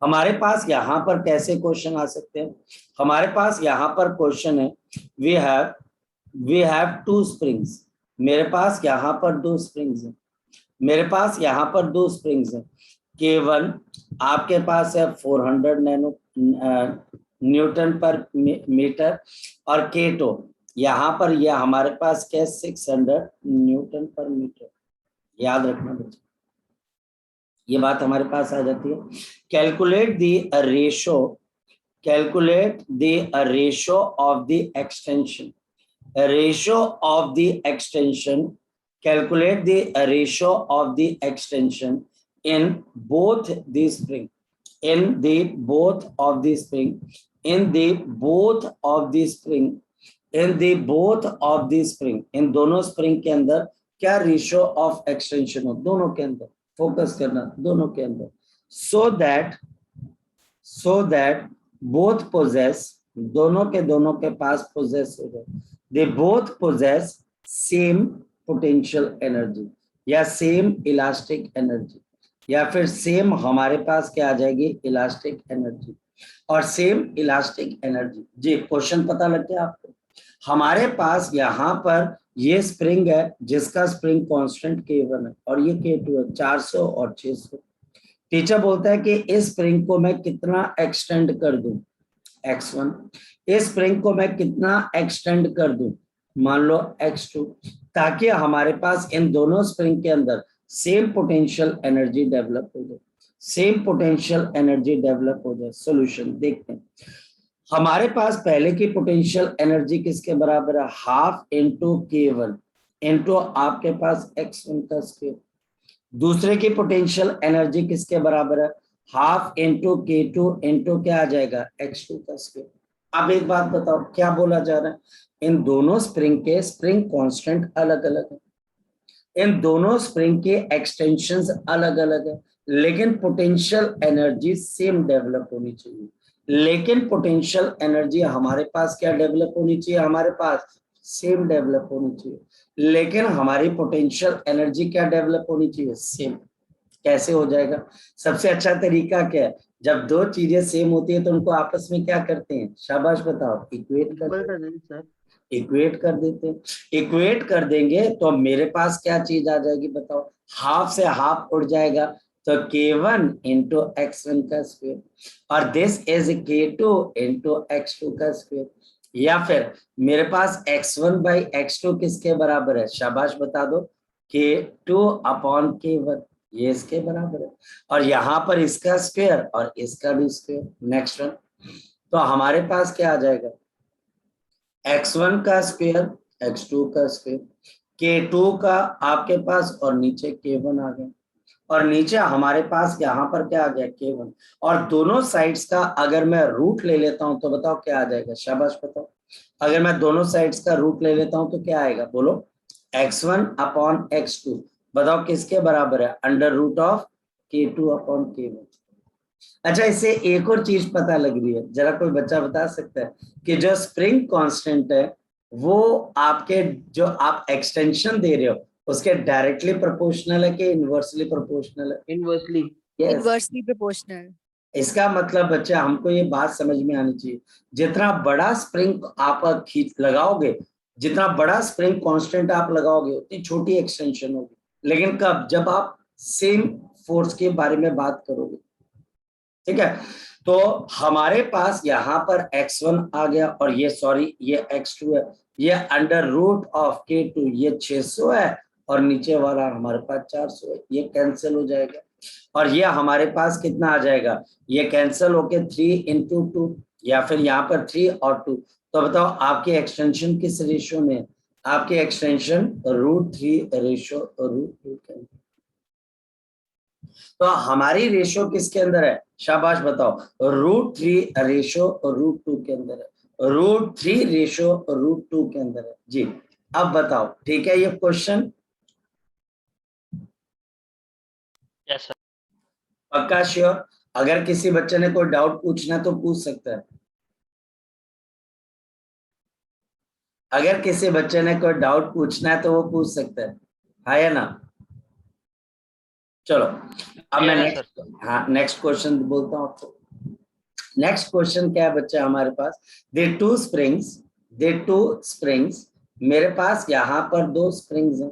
हमारे पास यहाँ पर कैसे क्वेश्चन आ सकते हैं? हमारे पास यहाँ पर क्वेश्चन है वी हैव 2 स्प्रिंग्स. मेरे पास यहाँ पर 2 स्प्रिंग्स हैं. मेरे पास यहाँ पर 2 स्प्रिंग्स हैं. K1 आपके पास है 400 नैनो न्यूटन पर मीटर, और K2 यहाँ पर यह हमारे पास क्या 600 न्यूटन पर मीटर। याद रखना बच्चे, ये बात हमारे पास आ जाती है। Calculate the ratio, calculate the ratio of the extension, ratio of the extension, calculate the ratio of the extension in both the spring, in the both of the spring, in the both of the spring, in the both of the spring, in दोनों spring के अंदर क्या ratio of extension हो, दोनों के अंदर focus करना, दोनों के अंदर, so that both possess, दोनों के पास possess हो जाए, they both possess same potential energy या same elastic energy, या फिर सेम हमारे पास क्या आ जाएगी इलास्टिक एनर्जी और सेम इलास्टिक एनर्जी। जी क्वेश्चन पता लग गया आपको। हमारे पास यहाँ पर ये स्प्रिंग है जिसका स्प्रिंग कांस्टेंट K1 है और ये K2 है, 400 और 600। टीचर बोलता है कि इस स्प्रिंग को मैं कितना एक्सटेंड कर दूं, x1, इस स्प्रिंग को मैं कितना एक्सटेंड कर दूं, मान लो x2, ताकि हमारे पास इन दोनों स्प्रिंग के अंदर सेम पोटेंशियल एनर्जी डेवलप हो जाए, सेम पोटेंशियल एनर्जी डेवलप हो जाए। सॉल्यूशन देखते हैं। हमारे पास पहले की पोटेंशियल एनर्जी किसके बराबर है, हाफ इंटू K1 इंटू आपके पास x1 का स्क्वायर। दूसरे की पोटेंशियल एनर्जी किसके बराबर है, हाफ इंटू K2 इंटू क्या आ जाएगा x2 का स्क्वायर। अब एक बात बताओ क्या बोला जा रहा है, इन दोनों स्प्रिंग के स्प्रिंग कांस्टेंट अलग अलग है, इन दोनों स्प्रिंग के एक्सटेंशंस अलग अलग है, लेकिन पोटेंशियल एनर्जी सेम डेवलप होनी चाहिए। लेकिन पोटेंशियल एनर्जी हमारे पास क्या डेवलप होनी चाहिए, हमारे पास सेम डेवलप होनी चाहिए, लेकिन हमारी पोटेंशियल एनर्जी क्या डेवलप होनी चाहिए, सेम। कैसे हो जाएगा, सबसे अच्छा तरीका क्या है, जब दो चीजें सेम होती है तो उनको आपस में क्या करते हैं, शाबाश बताओ, इक्वेट कर देते हैं, इक्वेट कर देते हैं। इक्वेट कर देंगे तो मेरे पास क्या चीज आ जाएगी बताओ, हाफ से हाफ उड़ जाएगा तो K1 इंटू x1 का स्क्वायर और this is K2 into x2 का स्क्वायर, या फिर मेरे पास x1 बाई x2 किसके बराबर है, शाबाश बता दो, K2 अपॉन K1, ये इसके बराबर है, और यहाँ पर इसका स्क्वायर और इसका भी स्क्वायर। नेक्स्ट वन, तो हमारे पास क्या आ जाएगा, x1 का स्क्वायर x2 का स्क्वायर, K2 का आपके पास और नीचे K1 आ गया, और नीचे हमारे पास यहाँ पर क्या आ गया K1, और दोनों साइड्स का अगर मैं रूट ले लेता हूं तो बताओ क्या आ जाएगा, शाबाश बताओ, अगर मैं दोनों साइड्स का रूट ले लेता हूं तो क्या आएगा, बोलो, x1 अपॉन x2, बताओ किसके बराबर है, under root of K2 upon K1। अच्छा, इससे एक और चीज पता लग रही है, जरा कोई बच्चा बता सकता है कि जो स्प्रिंग कांस्टेंट है वो आपके जो आप एक्सटेंशन दे रहे हो उसके डायरेक्टली प्रोपोर्शनल है कि इनवर्सली प्रोपोर्शनल है, इनवर्सली, इनवर्सली प्रोपोर्शनल। इसका मतलब बच्चे हमको ये बात समझ में आनी चाहिए, जितना बड़ा स्प्रिंग आप खींच लगाओगे, जितना बड़ा स्प्रिंग कांस्टेंट आप लगाओगे उतनी छोटी एक्सटेंशन होगी, लेकिन कब, जब आप सेम फोर्स के बारे में बात करोगे, ठीक है। तो हमारे पास यहाँ पर x1 आ गया और ये सॉरी ये x2 है, ये अंडर रूट ऑफ K2, ये 600 है और नीचे वाला हमारे पास 400 है, ये कैंसिल हो जाएगा और ये हमारे पास कितना आ जाएगा, ये कैंसिल होके 3 इंटू 2, या फिर यहाँ पर 3 और 2, तो बताओ आपकी एक्सटेंशन किस रेशियो में, आपकी एक्सटेंशन √3 रेशियो √2 के अंदर। तो हमारी रेशियो किसके अंदर है, शाबाश बताओ, √3 रेशियो √2 के अंदर है, √3 रेशियो √2 के अंदर है। जी अब बताओ, ठीक है ये क्वेश्चन, यस सर, पक्का श्योर, अगर किसी बच्चे ने कोई डाउट पूछना तो पूछ सकता है, अगर किसी बच्चे ने कोई डाउट पूछना है तो वो पूछ सकता है या ना। चलो अब मैं नेक्स्ट क्वेश्चन बोलता हूँ आपको। नेक्स्ट क्वेश्चन क्या है बच्चा हमारे पास, दे टू स्प्रिंग्स, मेरे पास यहाँ पर दो स्प्रिंग्स हैं,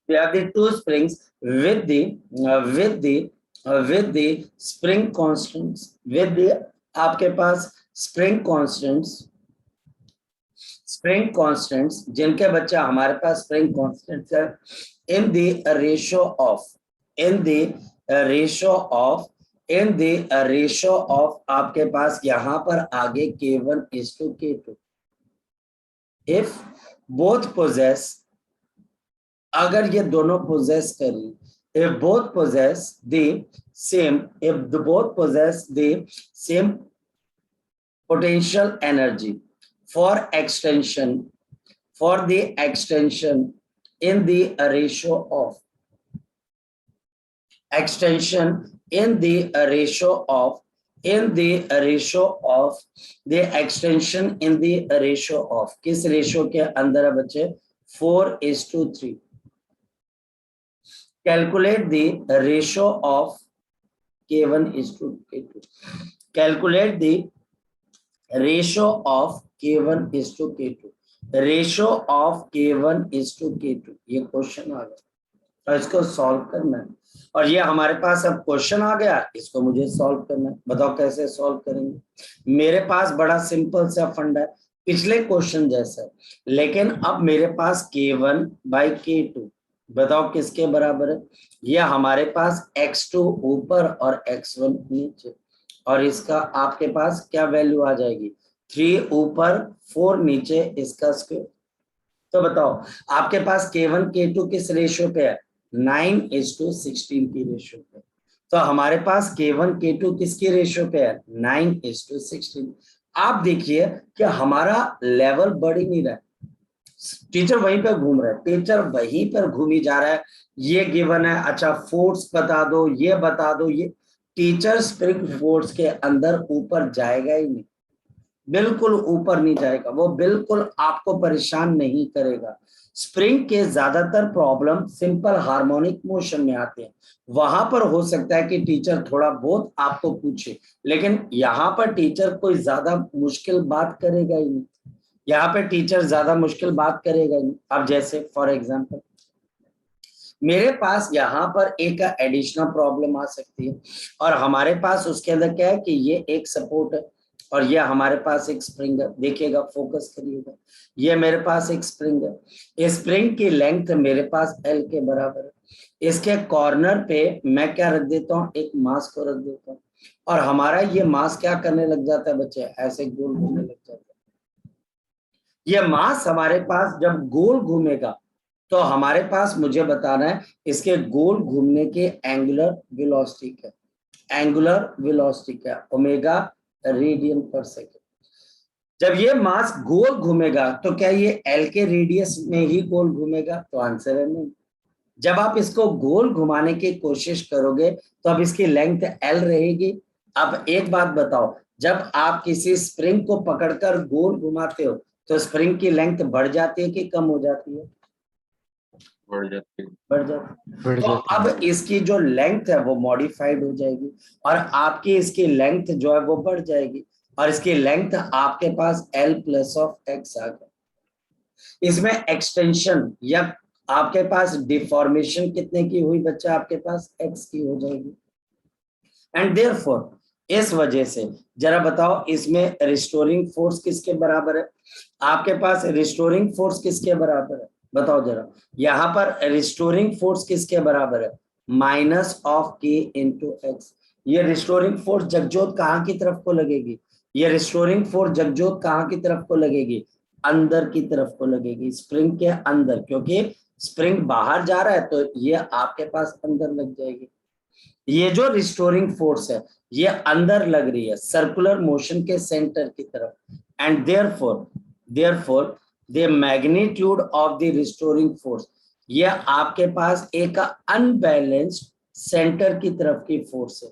we have the two springs with the spring constants, with the आपके पास स्प्रिंग कांस्टेंट्स जिनके बच्चा हमारे पास स्प्रिंग कांस्टेंट्स है इन द रेशो ऑफ आपके पास यहां पर आगे K1 is to K2 if both poses, अगर ये दोनों पोजेस करें, if both possess the same potential energy for the extension in the ratio of किस रेशो के अंदर है बच्चे 4:3. Calculate the ratio of K1 is to K2. Calculate the ratio of K1 is to K2. Ratio of K1 is to K2. ये question आ गया तो इसको solve करना है और ये हमारे पास अब क्वेश्चन आ गया, इसको मुझे सॉल्व करना है. बताओ कैसे सॉल्व करेंगे. मेरे पास बड़ा सिंपल सा फंड है पिछले क्वेश्चन जैसा, लेकिन अब मेरे पास K1 by K2 बताओ किसके बराबर है. ये हमारे पास x2 ऊपर और x1 नीचे और इसका आपके पास क्या वैल्यू आ जाएगी 3 ऊपर 4 नीचे इसका स्क्वायर. तो बताओ आपके पास K1 K2 किस रेशियो पे है 9:16 की रेशियो पे. तो हमारे पास K1 K2 किसकी रेशियो पे है 9:16. आप देखिए कि हमारा लेवल बढ़ ही नहीं रहा है, टीचर वहीं पर घूम रहा है, टीचर वहीं पर घूमी जा रहा है. ये गिवन है, अच्छा फोर्स बता दो, ये बता दो. ये टीचर स्प्रिंग फोर्स के अंदर ऊपर जाएगा ही नहीं, बिल्कुल ऊपर नहीं जाएगा, वो बिल्कुल आपको परेशान नहीं करेगा. स्प्रिंग के ज्यादातर प्रॉब्लम सिंपल हार्मोनिक मोशन में आते हैं, वहां पर हो सकता है कि टीचर थोड़ा बहुत आपको पूछे, लेकिन यहाँ पर टीचर कोई ज्यादा मुश्किल बात करेगा ही नहीं. यहाँ पे टीचर ज्यादा मुश्किल बात करेगा नहीं. अब जैसे फॉर एग्जांपल मेरे पास यहाँ पर एक एडिशनल प्रॉब्लम आ सकती है और हमारे पास उसके अंदर क्या है कि ये एक सपोर्ट है और ये हमारे पास एक स्प्रिंग है. देखिएगा, फोकस करिएगा, ये मेरे पास एक स्प्रिंग है. इस स्प्रिंग की लेंथ मेरे पास L के बराबर है. इसके कॉर्नर पे मैं क्या रख देता हूँ, एक मास को रख देता हूँ और हमारा ये मास क्या करने लग जाता है बच्चे, ऐसे गोल घूमने लग जाता है. ये मास हमारे पास जब गोल घूमेगा तो हमारे पास मुझे बताना है इसके गोल घूमने के एंगुलर वेलोसिटी क्या, ओमेगा रेडियन पर सेकेंड. जब ये मास गोल घूमेगा तो क्या ये L के रेडियस में ही गोल घूमेगा, तो आंसर है नहीं. जब आप इसको गोल घुमाने की कोशिश करोगे तो अब इसकी लेंथ L रहेगी. अब एक बात बताओ, जब आप किसी स्प्रिंग को पकड़कर गोल घुमाते हो तो स्प्रिंग की लेंथ बढ़ जाती है कि कम हो जाती है, बढ़ जाती. तो अब इसकी जो लेंथ है वो मॉडिफाइड हो जाएगी और आपकी इसकी लेंथ जो है वो बढ़ जाएगी और इसकी लेंथ आपके पास L प्लस ऑफ x आ गया. इसमें एक्सटेंशन या आपके पास डिफॉर्मेशन कितने की हुई बच्चा, आपके पास x की हो जाएगी. एंड देयरफॉर इस वजह से जरा बताओ इसमें रिस्टोरिंग फोर्स किसके बराबर है, आपके पास रिस्टोरिंग फोर्स किसके बराबर है बताओ जरा. यहाँ पर रिस्टोरिंग फोर्स किसके बराबर है, minus of K into x. ये रिस्टोरिंग फोर्स जगजोत कहाँ की तरफ को लगेगी, ये रिस्टोरिंग फोर्स जगजोत कहाँ की तरफ को लगेगी, अंदर की तरफ को लगेगी, स्प्रिंग के अंदर, क्योंकि स्प्रिंग बाहर जा रहा है तो ये आपके पास अंदर लग जाएगी. ये जो रिस्टोरिंग फोर्स है ये अंदर लग रही है सर्कुलर मोशन के सेंटर की तरफ. And therefore the magnitude of the restoring force, ये आपके पास एक अनबैलेंस्ड सेंटर की तरफ की फोर्स है,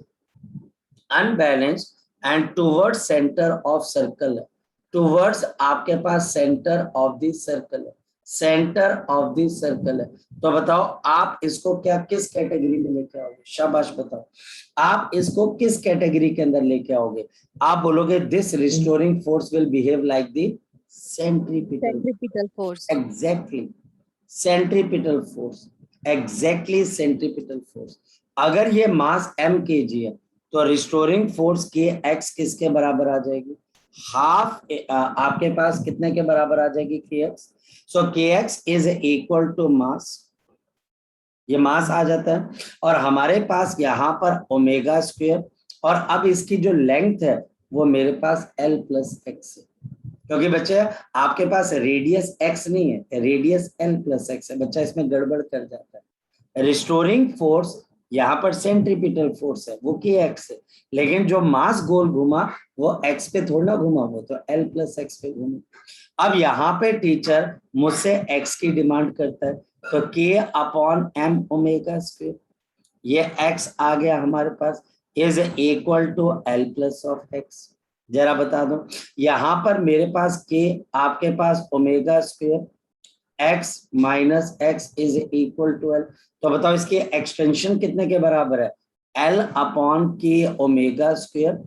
unbalanced and towards centre of circle है, टुवर्ड्स आपके पास सेंटर ऑफ द सर्कल है, सेंटर ऑफ द सर्कल है. तो बताओ आप इसको क्या किस कैटेगरी में लेके आओगे, शाबाश बताओ आप इसको किस कैटेगरी के अंदर लेके आओगे. आप बोलोगे this restoring force will behave like the centripetal force. Exactly centripetal force, exactly centripetal force. अगर ये मास m kg है तो रिस्टोरिंग फोर्स के एक्स किसके बराबर आ जाएगी? हाफ आपके पास कितने के बराबर आ जाएगी के X? So K X is equal to mass, ये मास आ जाता है, और हमारे पास यहाँ पर ओमेगा स्क्वायर, और अब इसकी जो लेंथ है वो मेरे पास एल प्लस एक्स है, क्योंकि बच्चे आपके पास रेडियस एक्स नहीं है, रेडियस एल प्लस एक्स है। बच्चा इसमें गड़बड़ कर जाता है। रिस्टोरिंग फोर्स यहाँ पर सेंट्रीपिटल फोर्स है, वो की एक्स है, लेकिन जो मास गोल घुमा वो एक्स पे थोड़ा ना घुमा, वो तो एल प्लस एक्स पे घूमा। अब यहाँ पे टीचर मुझसे एक्स की डिमांड करता है, तो k upon m omega square, ये एक्स आ गया हमारे पास, is equal to l plus of x. जरा बता दो, यहां पर मेरे पास के, आपके पास omega square, x minus x is equal to l. तो बताओ इसकी एक्सटेंशन कितने के बराबर है? L upon k omega square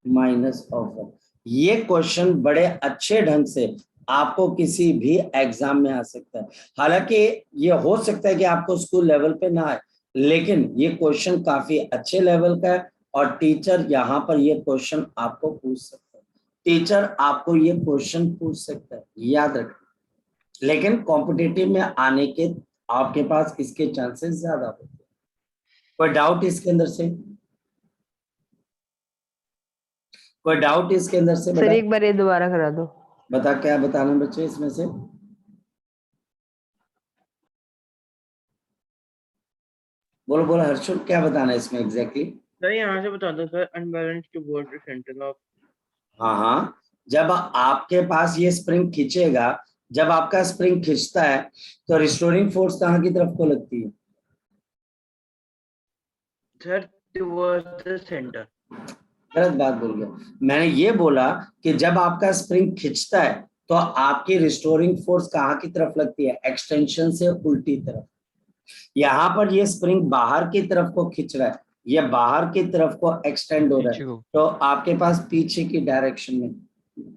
minus of l. ये क्वेश्चन बड़े अच्छे ढंग से आपको किसी भी एग्जाम में आ सकता है। हालांकि ये हो सकता है कि आपको स्कूल लेवल पे ना आए, लेकिन ये क्वेश्चन काफी अच्छे लेवल का है, और टीचर यहाँ पर ये क्वेश्चन आपको पूछ सकता है, टीचर आपको ये क्वेश्चन पूछ सकता है, याद रखना। लेकिन कॉम्पिटिटिव में आने के आपके पास इसके चांसेस ज्यादा होते हैं। कोई डाउट इसके अंदर से? कोई डाउट इसके अंदर से? सर एक बार ये दोबारा करा दो। बता, क्या बताना बच्चे इसमें से? बोलो बोलो हर्षुल, क्या बताना है इसमें एग्जैक्टली? सर यहाँ से बता दो sir, unbalance toward the centre of. हाँ, जब आपके पास ये स्प्रिंग खींचेगा, जब आपका स्प्रिंग खींचता है तो रिस्टोरिंग फोर्स कहाँ की तरफ को लगती है? Sir toward the centre. गलत बात बोल गया, मैंने ये बोला कि जब आपका स्प्रिंग खींचता है तो आपकी रिस्टोरिंग फोर्स कहाँ की तरफ लगती है? एक्सटेंशन से उल्टी तरफ। यहाँ पर ये स्प्रिंग बाहर की तरफ को खींच रहा है, ये बाहर की तरफ को एक्सटेंड हो रहा है, तो आपके पास पीछे की डायरेक्शन में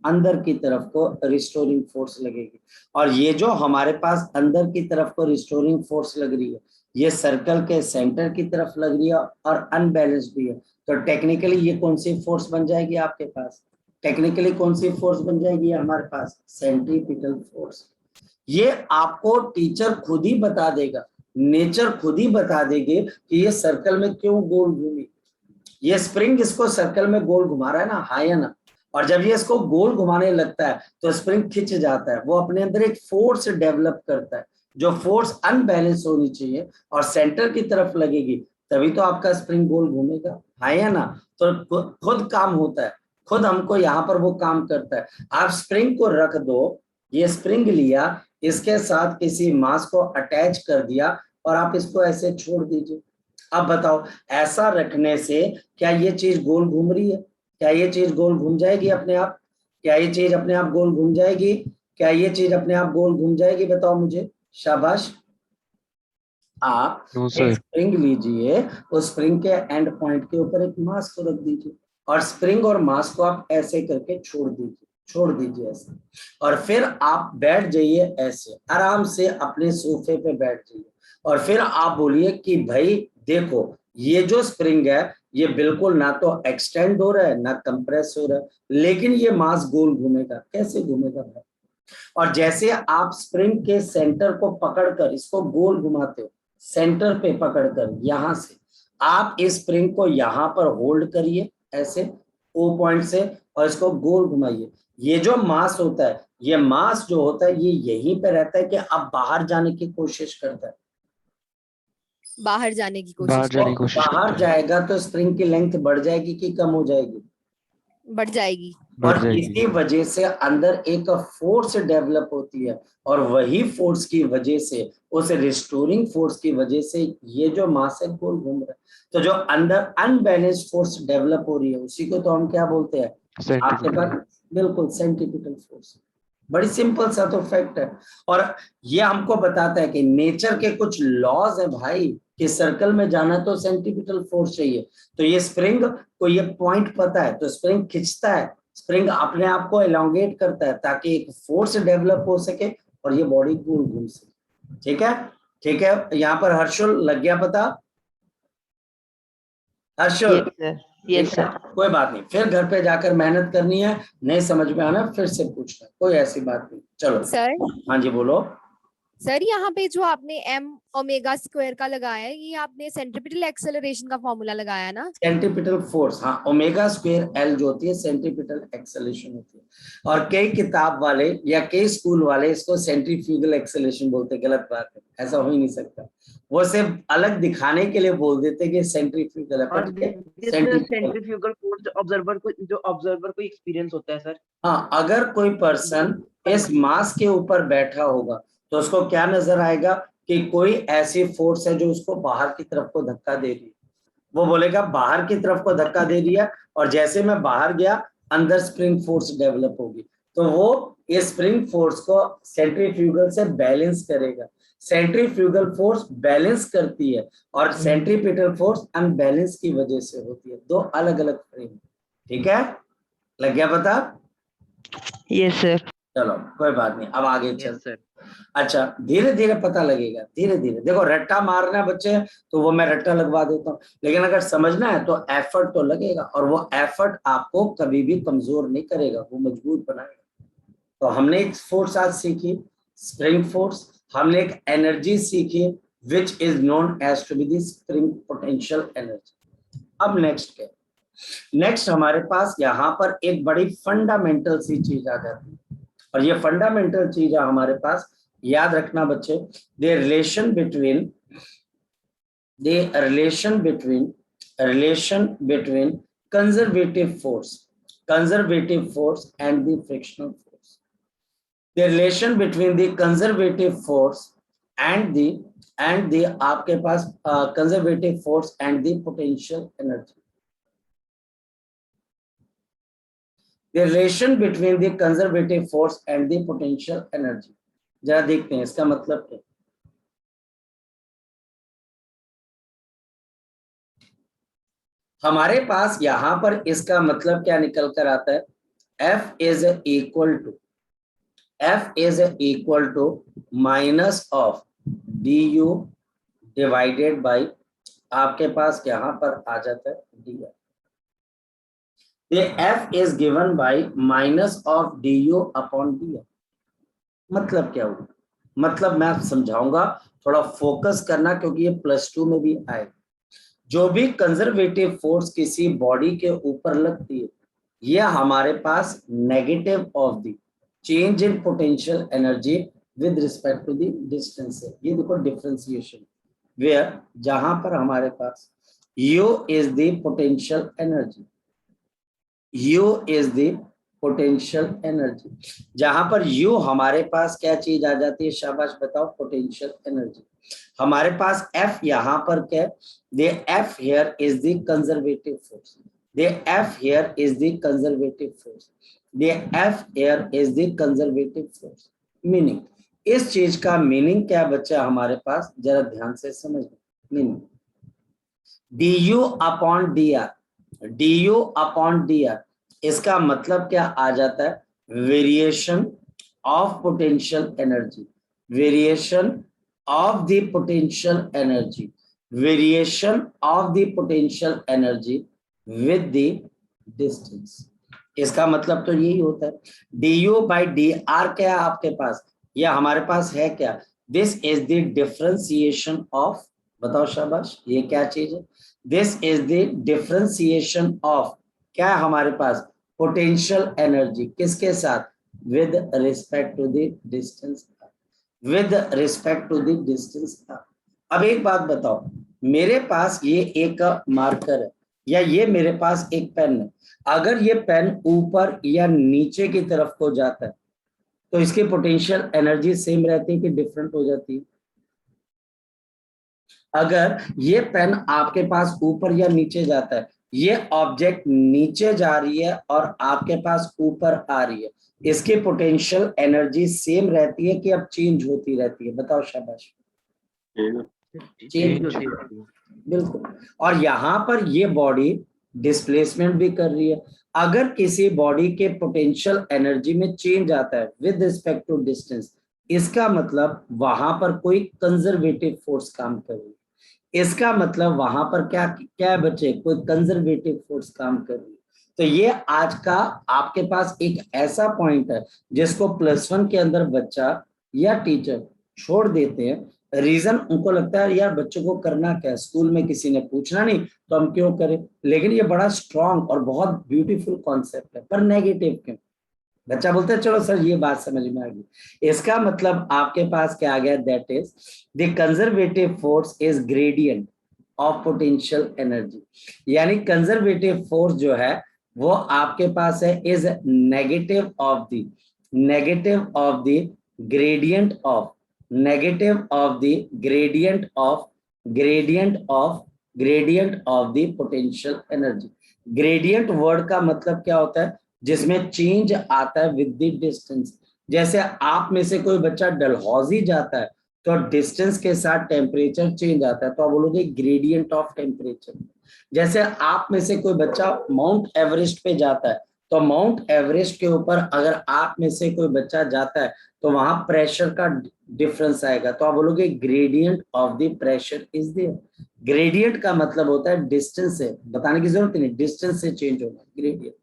अंदर की तरफ को रिस्टोरिंग फोर्स लगेगी। और ये जो हमारे पास अंदर की तरफ को रिस्टोरिंग फोर्स लग रही है, ये सर्कल के सेंटर की तरफ लग रही है और अनबैलेंस्ड भी है, तो टेक्निकली ये कौन सी फोर्स बन जाएगी आपके पास? टेक्निकली कौन सी फोर्स बन जाएगी हमारे पास? Centripetal force. ये आपको टीचर खुद ही बता देगा, नेचर खुद ही बता देगी कि ये सर्कल में क्यों गोल घूमी। ये स्प्रिंग इसको सर्कल में गोल घुमा रहा है ना, हाँ या ना? और जब ये इसको गोल घुमाने लगता है तो स्प्रिंग खिंच जाता है, वो अपने अंदर एक फोर्स डेवलप करता है, जो फोर्स अनबैलेंस होनी चाहिए और सेंटर की तरफ लगेगी, तभी तो आपका स्प्रिंग गोल घूमेगा, हाँ या ना? तो खुद काम होता है, खुद हमको यहाँ पर वो काम करता है। आप स्प्रिंग को रख दो, ये स्प्रिंग लिया, इसके साथ किसी मास को अटैच कर दिया और आप इसको ऐसे छोड़ दीजिए। अब बताओ, ऐसा रखने से क्या ये चीज गोल घूम रही है? क्या ये चीज गोल घूम जाएगी अपने आप? क्या ये चीज अपने आप गोल घूम जाएगी? क्या ये चीज अपने आप गोल घूम जाएगी? बताओ मुझे, शाबाश। आप एक स्प्रिंग लीजिए, उस स्प्रिंग के एंड पॉइंट के ऊपर एक मास को रख दीजिए, और स्प्रिंग और मास को आप ऐसे करके छोड़ दीजिए ऐसे, और फिर आप बैठ जाइए ऐसे, आराम से अपने सोफे पे बैठ जाइए, और फिर आप बोलिए कि भाई देखो, ये जो स्प्रिंग है ये बिल्कुल ना तो एक्सटेंड हो रहा है ना कंप्रेस हो रहा है, लेकिन ये मास गोल घूमेगा। कैसे घूमेगा भाई? और जैसे आप स्प्रिंग के सेंटर को पकड़कर इसको गोल घुमाते हो, सेंटर पे पकड़कर यहां से आप इस स्प्रिंग को यहां पर होल्ड करिए ऐसे ओ पॉइंट से, और इसको गोल घुमाइए। ये जो मास होता है, ये मास जो होता है ये यहीं पे रहता है कि अब बाहर जाने की कोशिश करता है, बाहर जाने की कोशिश बाहर जाएगा तो स्प्रिंग की लेंथ बढ़ जाएगी कि कम हो जाएगी? बढ़ जाएगी। और इसी वजह से अंदर एक फोर्स डेवलप होती है, और वही फोर्स की वजह से, उस रिस्टोरिंग फोर्स की वजह से ये जो मास है गोल घूम रहा है। तो जो अंदर अनबैलेंस्ड फोर्स डेवलप हो रही है उसी को तो हम क्या बोलते हैं? आपके पास बिल्कुल सेंट्रीपिटल फोर्स। बड़ी सिंपल सा तो फैक्ट है, और ये हमको बताता है कि नेचर के कुछ लॉज है भाई, कि सर्कल में जाना तो सेंट्रीपिटल फोर्स चाहिए। तो ये स्प्रिंग को ये पॉइंट पता है, तो स्प्रिंग खींचता है, स्प्रिंग अपने आप को एलोंगेट करता है ताकि एक फोर्स डेवलप हो सके और ये बॉडी गोल घूम सके। ठीक है, ठीक है, यहाँ पर हर्षुल लग गया पता? हर्षुल, यस ठीक है? सर। कोई बात नहीं, फिर घर पे जाकर मेहनत करनी है, नहीं समझ में आना फिर से पूछना, कोई ऐसी बात नहीं। चलो सर हाँ जी बोलो। सर यहाँ पे जो आपने m ओमेगा स्क्वायर का लगाया है, ये आपने सेंट्रीपिटल एक्सेलरेशन का फॉर्मूला लगाया ना? सेंट्रीपिटल फोर्स, हाँ, ओमेगा स्क्वायर एल जो होती है सेंट्रीपिटल एक्सेलरेशन होती है। और कई किताब वाले या कई स्कूल वाले इसको सेंट्रीफ्यूगल एक्सेलरेशन बोलते हैं, गलत बात है, ऐसा हो ही नहीं सकता। वो सिर्फ अलग दिखाने के लिए बोल देते कि सेंट्रीफ्यूगल है, और पर ये जिस सेंट्रीफ्यूगल। सेंट्रीफ्यूगल फोर्स जो ऑब्जर्वर को एक्सपीरियंस होता है सर। हाँ, अगर कोई पर्सन इस मास के ऊपर बैठा होगा तो उसको क्या नजर आएगा कि कोई ऐसी फोर्स है जो उसको बाहर की तरफ को धक्का दे रही है। वो बोलेगा बाहर की तरफ को धक्का दे रही है, और जैसे मैं बाहर गया अंदर स्प्रिंग फोर्स डेवलप होगी, तो वो इस स्प्रिंग फोर्स को सेंट्रीफ्यूगल से बैलेंस करेगा। सेंट्रीफ्यूगल फोर्स बैलेंस करती है और सेंट्रीपिटल फोर्स अनबैलेंस की वजह से होती है, दो अलग अलग फ्रेम। ठीक है, लग गया पता? Yes sir. चलो कोई बात नहीं, अब आगे चल। Yes sir. अच्छा, धीरे धीरे पता लगेगा, धीरे धीरे। देखो रट्टा मारना है बच्चे, तो वो मैं रट्टा लगवा देता हूँ, लेकिन अगर समझना है तो एफर्ट तो लगेगा, और वो एफर्ट आपको कभी भी कमजोर नहीं करेगा, वो मजबूत बनाएगा। तो हमने एक फोर्स आज सीखी, स्प्रिंग फोर्स। हमने एक एनर्जी सीखी which is known as to be the spring potential energy. अब नेक्स्ट क्या? नेक्स्ट हमारे पास यहाँ पर एक बड़ी फंडामेंटल सी चीज आ जाती है, और ये फंडामेंटल चीज है हमारे पास, याद रखना बच्चे। The relation between conservative force and the frictional force. The relation between the conservative force and the आपके पास conservative force and the potential energy. The relation between the conservative force and the potential energy, जरा देखते हैं इसका मतलब क्या। हमारे पास यहां पर इसका मतलब क्या निकल कर आता है? F is equal to minus of du divided by, आपके पास यहां पर आ जाता है dr। The F is given by minus of du upon dr। मतलब क्या हुआ? मतलब मैं समझाऊंगा, थोड़ा फोकस करना, क्योंकि ये +2 में भी आएगा। जो भी कंजर्वेटिव फोर्स किसी बॉडी के ऊपर लगती है, ये हमारे पास negative of the change in potential energy with respect to the distance है। ये देखो डिफरेंशिएशन, वेयर जहां पर हमारे पास u is the potential energy, U is the potential energy, जहां पर U हमारे पास क्या चीज आ जाती है? शाबाश बताओ, पोटेंशियल एनर्जी। हमारे पास F यहाँ पर क्या है? The F here is the conservative force. The F here is the conservative force. The F here is the conservative force. Meaning, इस चीज का मीनिंग क्या बच्चा हमारे पास? जरा ध्यान से समझो मीनिंग। du अपॉन dr, इसका मतलब क्या आ जाता है? Variation of potential energy, variation of the potential energy, variation of the potential energy with the distance. इसका मतलब तो यही होता है। du बाई dr क्या है आपके पास? यह हमारे पास है क्या? This is the differentiation of, बताओ शाबाश, ये क्या चीज है? This is the differentiation of क्या है हमारे पास? Potential energy. किसके साथ? With respect to the distance, with respect to the distance. अब एक बात बताओ, मेरे पास ये एक मार्कर है, या ये मेरे पास एक पेन है, अगर ये पेन ऊपर या नीचे की तरफ को जाता है तो इसकी पोटेंशियल एनर्जी सेम रहती है कि डिफरेंट हो जाती है? अगर ये पेन आपके पास ऊपर या नीचे जाता है, ये ऑब्जेक्ट नीचे जा रही है और आपके पास ऊपर आ रही है, इसकी पोटेंशियल एनर्जी सेम रहती है कि अब चेंज होती रहती है? बताओ शाबाश। चेंज होती है, बिल्कुल। और यहाँ पर ये बॉडी डिस्प्लेसमेंट भी कर रही है। अगर किसी बॉडी के पोटेंशियल एनर्जी में चेंज आता है विद रिस्पेक्ट टू डिस्टेंस, इसका मतलब वहां पर कोई कंजर्वेटिव फोर्स काम कर रही है। इसका मतलब वहां पर क्या क्या है बच्चे, कोई कंजर्वेटिव फोर्स काम कर रही है। तो ये आज का आपके पास एक ऐसा पॉइंट है जिसको +1 के अंदर बच्चा या टीचर छोड़ देते हैं। रीजन उनको लगता है यार बच्चों को करना क्या है, स्कूल में किसी ने पूछना नहीं तो हम क्यों करें। लेकिन ये बड़ा स्ट्रांग और बहुत ब्यूटीफुल कॉन्सेप्ट है, पर नेगेटिव क्यों। बच्चा बोलता है चलो सर ये बात समझ में आ गई। इसका मतलब आपके पास क्या आ गया, that is the conservative force is gradient of potential energy. यानी कंजर्वेटिव फोर्स जो है वो आपके पास है is negative of the gradient of gradient of the potential energy. Gradient word का मतलब क्या होता है, जिसमें चेंज आता है विद द डिस्टेंस। जैसे आप में से कोई बच्चा डलहौजी जाता है तो डिस्टेंस के साथ टेम्परेचर चेंज आता है, तो आप बोलोगे ग्रेडियंट ऑफ टेम्परेचर। जैसे आप में से कोई बच्चा माउंट एवरेस्ट पे जाता है तो माउंट एवरेस्ट के ऊपर अगर आप में से कोई बच्चा जाता है तो वहां प्रेशर का डिफरेंस आएगा, तो आप बोलोगे gradient of the pressure is there. Gradient का मतलब होता है डिस्टेंस से, बताने की जरूरत नहीं, डिस्टेंस से चेंज होगा ग्रेडियंट।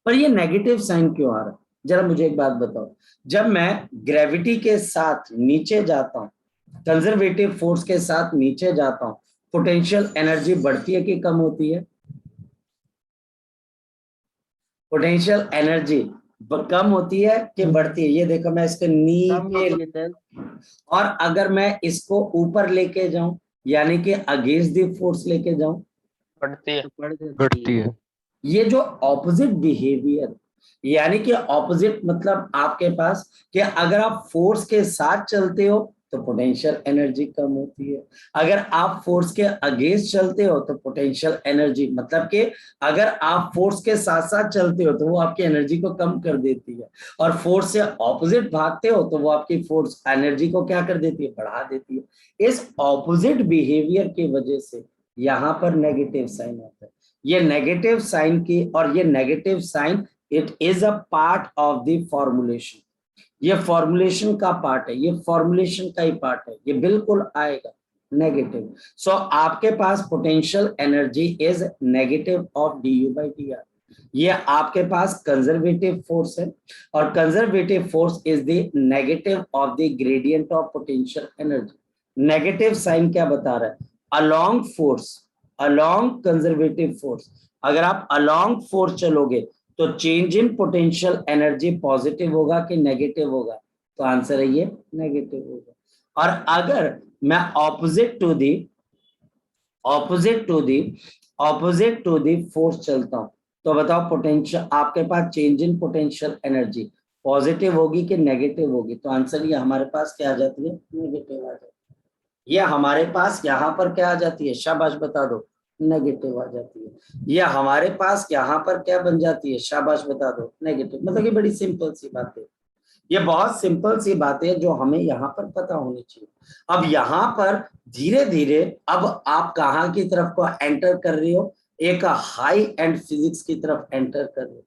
पर ये नेगेटिव साइन क्यों आ रहा है, जरा मुझे एक बात बताओ। जब मैं ग्रेविटी के साथ नीचे जाता हूं, कंजर्वेटिव फोर्स के साथ नीचे जाता हूं, पोटेंशियल एनर्जी बढ़ती है कि कम होती है? पोटेंशियल एनर्जी कम होती है कि बढ़ती है? ये देखो मैं इसके कम नीचे, होती है सर। और अगर मैं इसको ऊपर लेके जाऊं यानी कि अगेंस्ट द फोर्स लेके जाऊं, बढ़ती है। तो बढ़ जाती बढ़ती है। ये जो ऑपोजिट बिहेवियर, यानी कि ऑपोजिट मतलब आपके पास कि अगर आप फोर्स के साथ चलते हो तो पोटेंशियल एनर्जी कम होती है, अगर आप फोर्स के अगेंस्ट चलते हो तो पोटेंशियल एनर्जी, मतलब कि अगर आप फोर्स के साथ साथ चलते हो तो वो आपकी एनर्जी को कम कर देती है, और फोर्स से ऑपोजिट भागते हो तो वो आपकी फोर्स एनर्जी को क्या कर देती है, बढ़ा देती है। इस ऑपोजिट बिहेवियर की वजह से यहाँ पर नेगेटिव साइन आता है। ये नेगेटिव साइन की, और ये negative sign it is a part of the formulation. ये फॉर्मुलेशन का पार्ट है, ये फॉर्मुलेशन का ही पार्ट है, ये बिल्कुल आएगा नेगेटिव। सो आपके पास potential energy is negative of du/dr। ये आपके पास कंजर्वेटिव फोर्स है, और conservative force is the negative of the gradient of potential energy. Negative sign क्या बता रहा है, along force, along conservative force, अगर आप अलोंग फोर्स चलोगे तो change in potential energy positive होगा कि नेगेटिव होगा, तो आंसर है ये नेगेटिव होगा। और अगर मैं ऑपोजिट टू दी फोर्स चलता हूं तो बताओ पोटेंशियल, आपके पास change in potential energy positive होगी कि नेगेटिव होगी, तो आंसर ये हमारे पास क्या आ जाती है, नेगेटिव आ जाती है। ये हमारे पास यहाँ पर क्या आ जाती है, शाबाश बता दो, नेगेटिव आ जाती है। ये हमारे पास यहाँ पर क्या बन जाती है, शाबाश बता दो, नेगेटिव। मतलब ये बड़ी सिंपल सी बात है, ये बहुत सिंपल सी बात है जो हमें यहाँ पर पता होनी चाहिए। अब यहाँ पर धीरे धीरे अब आप कहाँ की तरफ को एंटर कर रही हो, एक हाई एंड फिजिक्स की तरफ एंटर कर रही हो।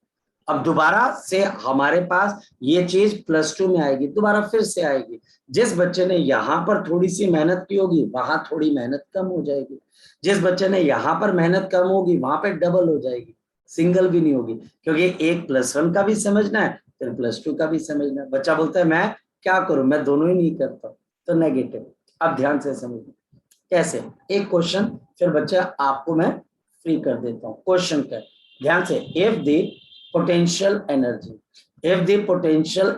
अब दोबारा से हमारे पास ये चीज +2 में आएगी, दोबारा फिर से आएगी। जिस बच्चे ने यहाँ पर थोड़ी सी मेहनत की होगी वहां थोड़ी मेहनत कम हो जाएगी, जिस बच्चे ने यहाँ पर मेहनत कम होगी वहां पे डबल हो जाएगी, सिंगल भी नहीं होगी, क्योंकि एक +1 का भी समझना है फिर +2 का भी समझना है। बच्चा बोलता है मैं क्या करूं, मैं दोनों ही नहीं करता, तो नेगेटिव। अब ध्यान से समझो कैसे, एक क्वेश्चन फिर बच्चा आपको मैं फ्री कर देता हूं। क्वेश्चन क्या, ध्यान से, if the potential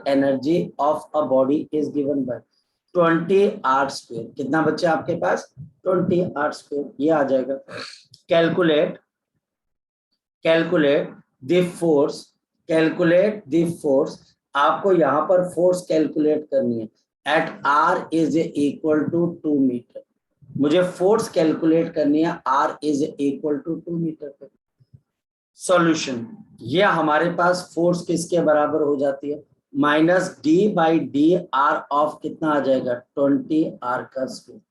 energy of a body is given by 20 r², कितना बच्चे आपके पास, 20 r², ये आ जाएगा। कैलकुलेट द फोर्स, आपको यहाँ पर फोर्स कैलकुलेट करनी है at r is equal to 2 metre. मुझे फोर्स कैलकुलेट करनी है r is equal to 2 metre पे। सॉल्यूशन, ये हमारे पास फोर्स किसके बराबर हो जाती है, -d/dr ऑफ कितना आ जाएगा, 20r का स्क्वायर।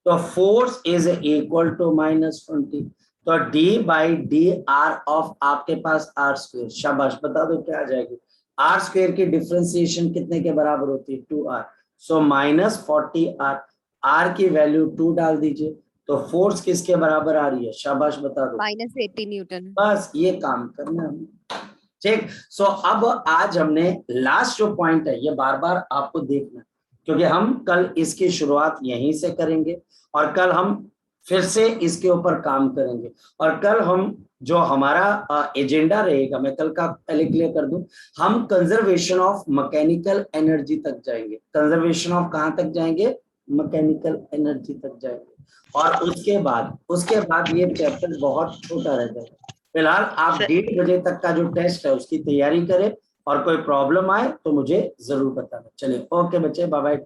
तो फोर्स इज इक्वल टू -20, तो d/dr ऑफ आपके पास r², शाबाश बता दो क्या आ जाएगी, r² की डिफरेंशिएशन कितने के बराबर होती है, 2r, सो -40r। आर की वैल्यू 2 डाल दीजिए, तो फोर्स किसके बराबर आ रही है, शाबाश बता दो। -80 न्यूटन। बस ये काम करना है हमें। ठीक। सो अब आज हमने लास्ट जो पॉइंट है ये बार बार आपको देखना, क्योंकि हम कल इसकी शुरुआत यहीं से करेंगे और कल हम फिर से इसके ऊपर काम करेंगे। और कल हम जो हमारा एजेंडा रहेगा, मैं कल का पहले क्लियर कर दूं, हम कंजर्वेशन ऑफ मैकेनिकल एनर्जी तक जाएंगे। कंजर्वेशन ऑफ कहां तक जाएंगे, मैकेनिकल एनर्जी तक जाएंगे। और उसके बाद ये चैप्टर बहुत छोटा रह जाएगा। फिलहाल आप 1:30 बजे तक का जो टेस्ट है उसकी तैयारी करें, और कोई प्रॉब्लम आए तो मुझे जरूर बताना। चलिए ओके बच्चे, बाय बाय।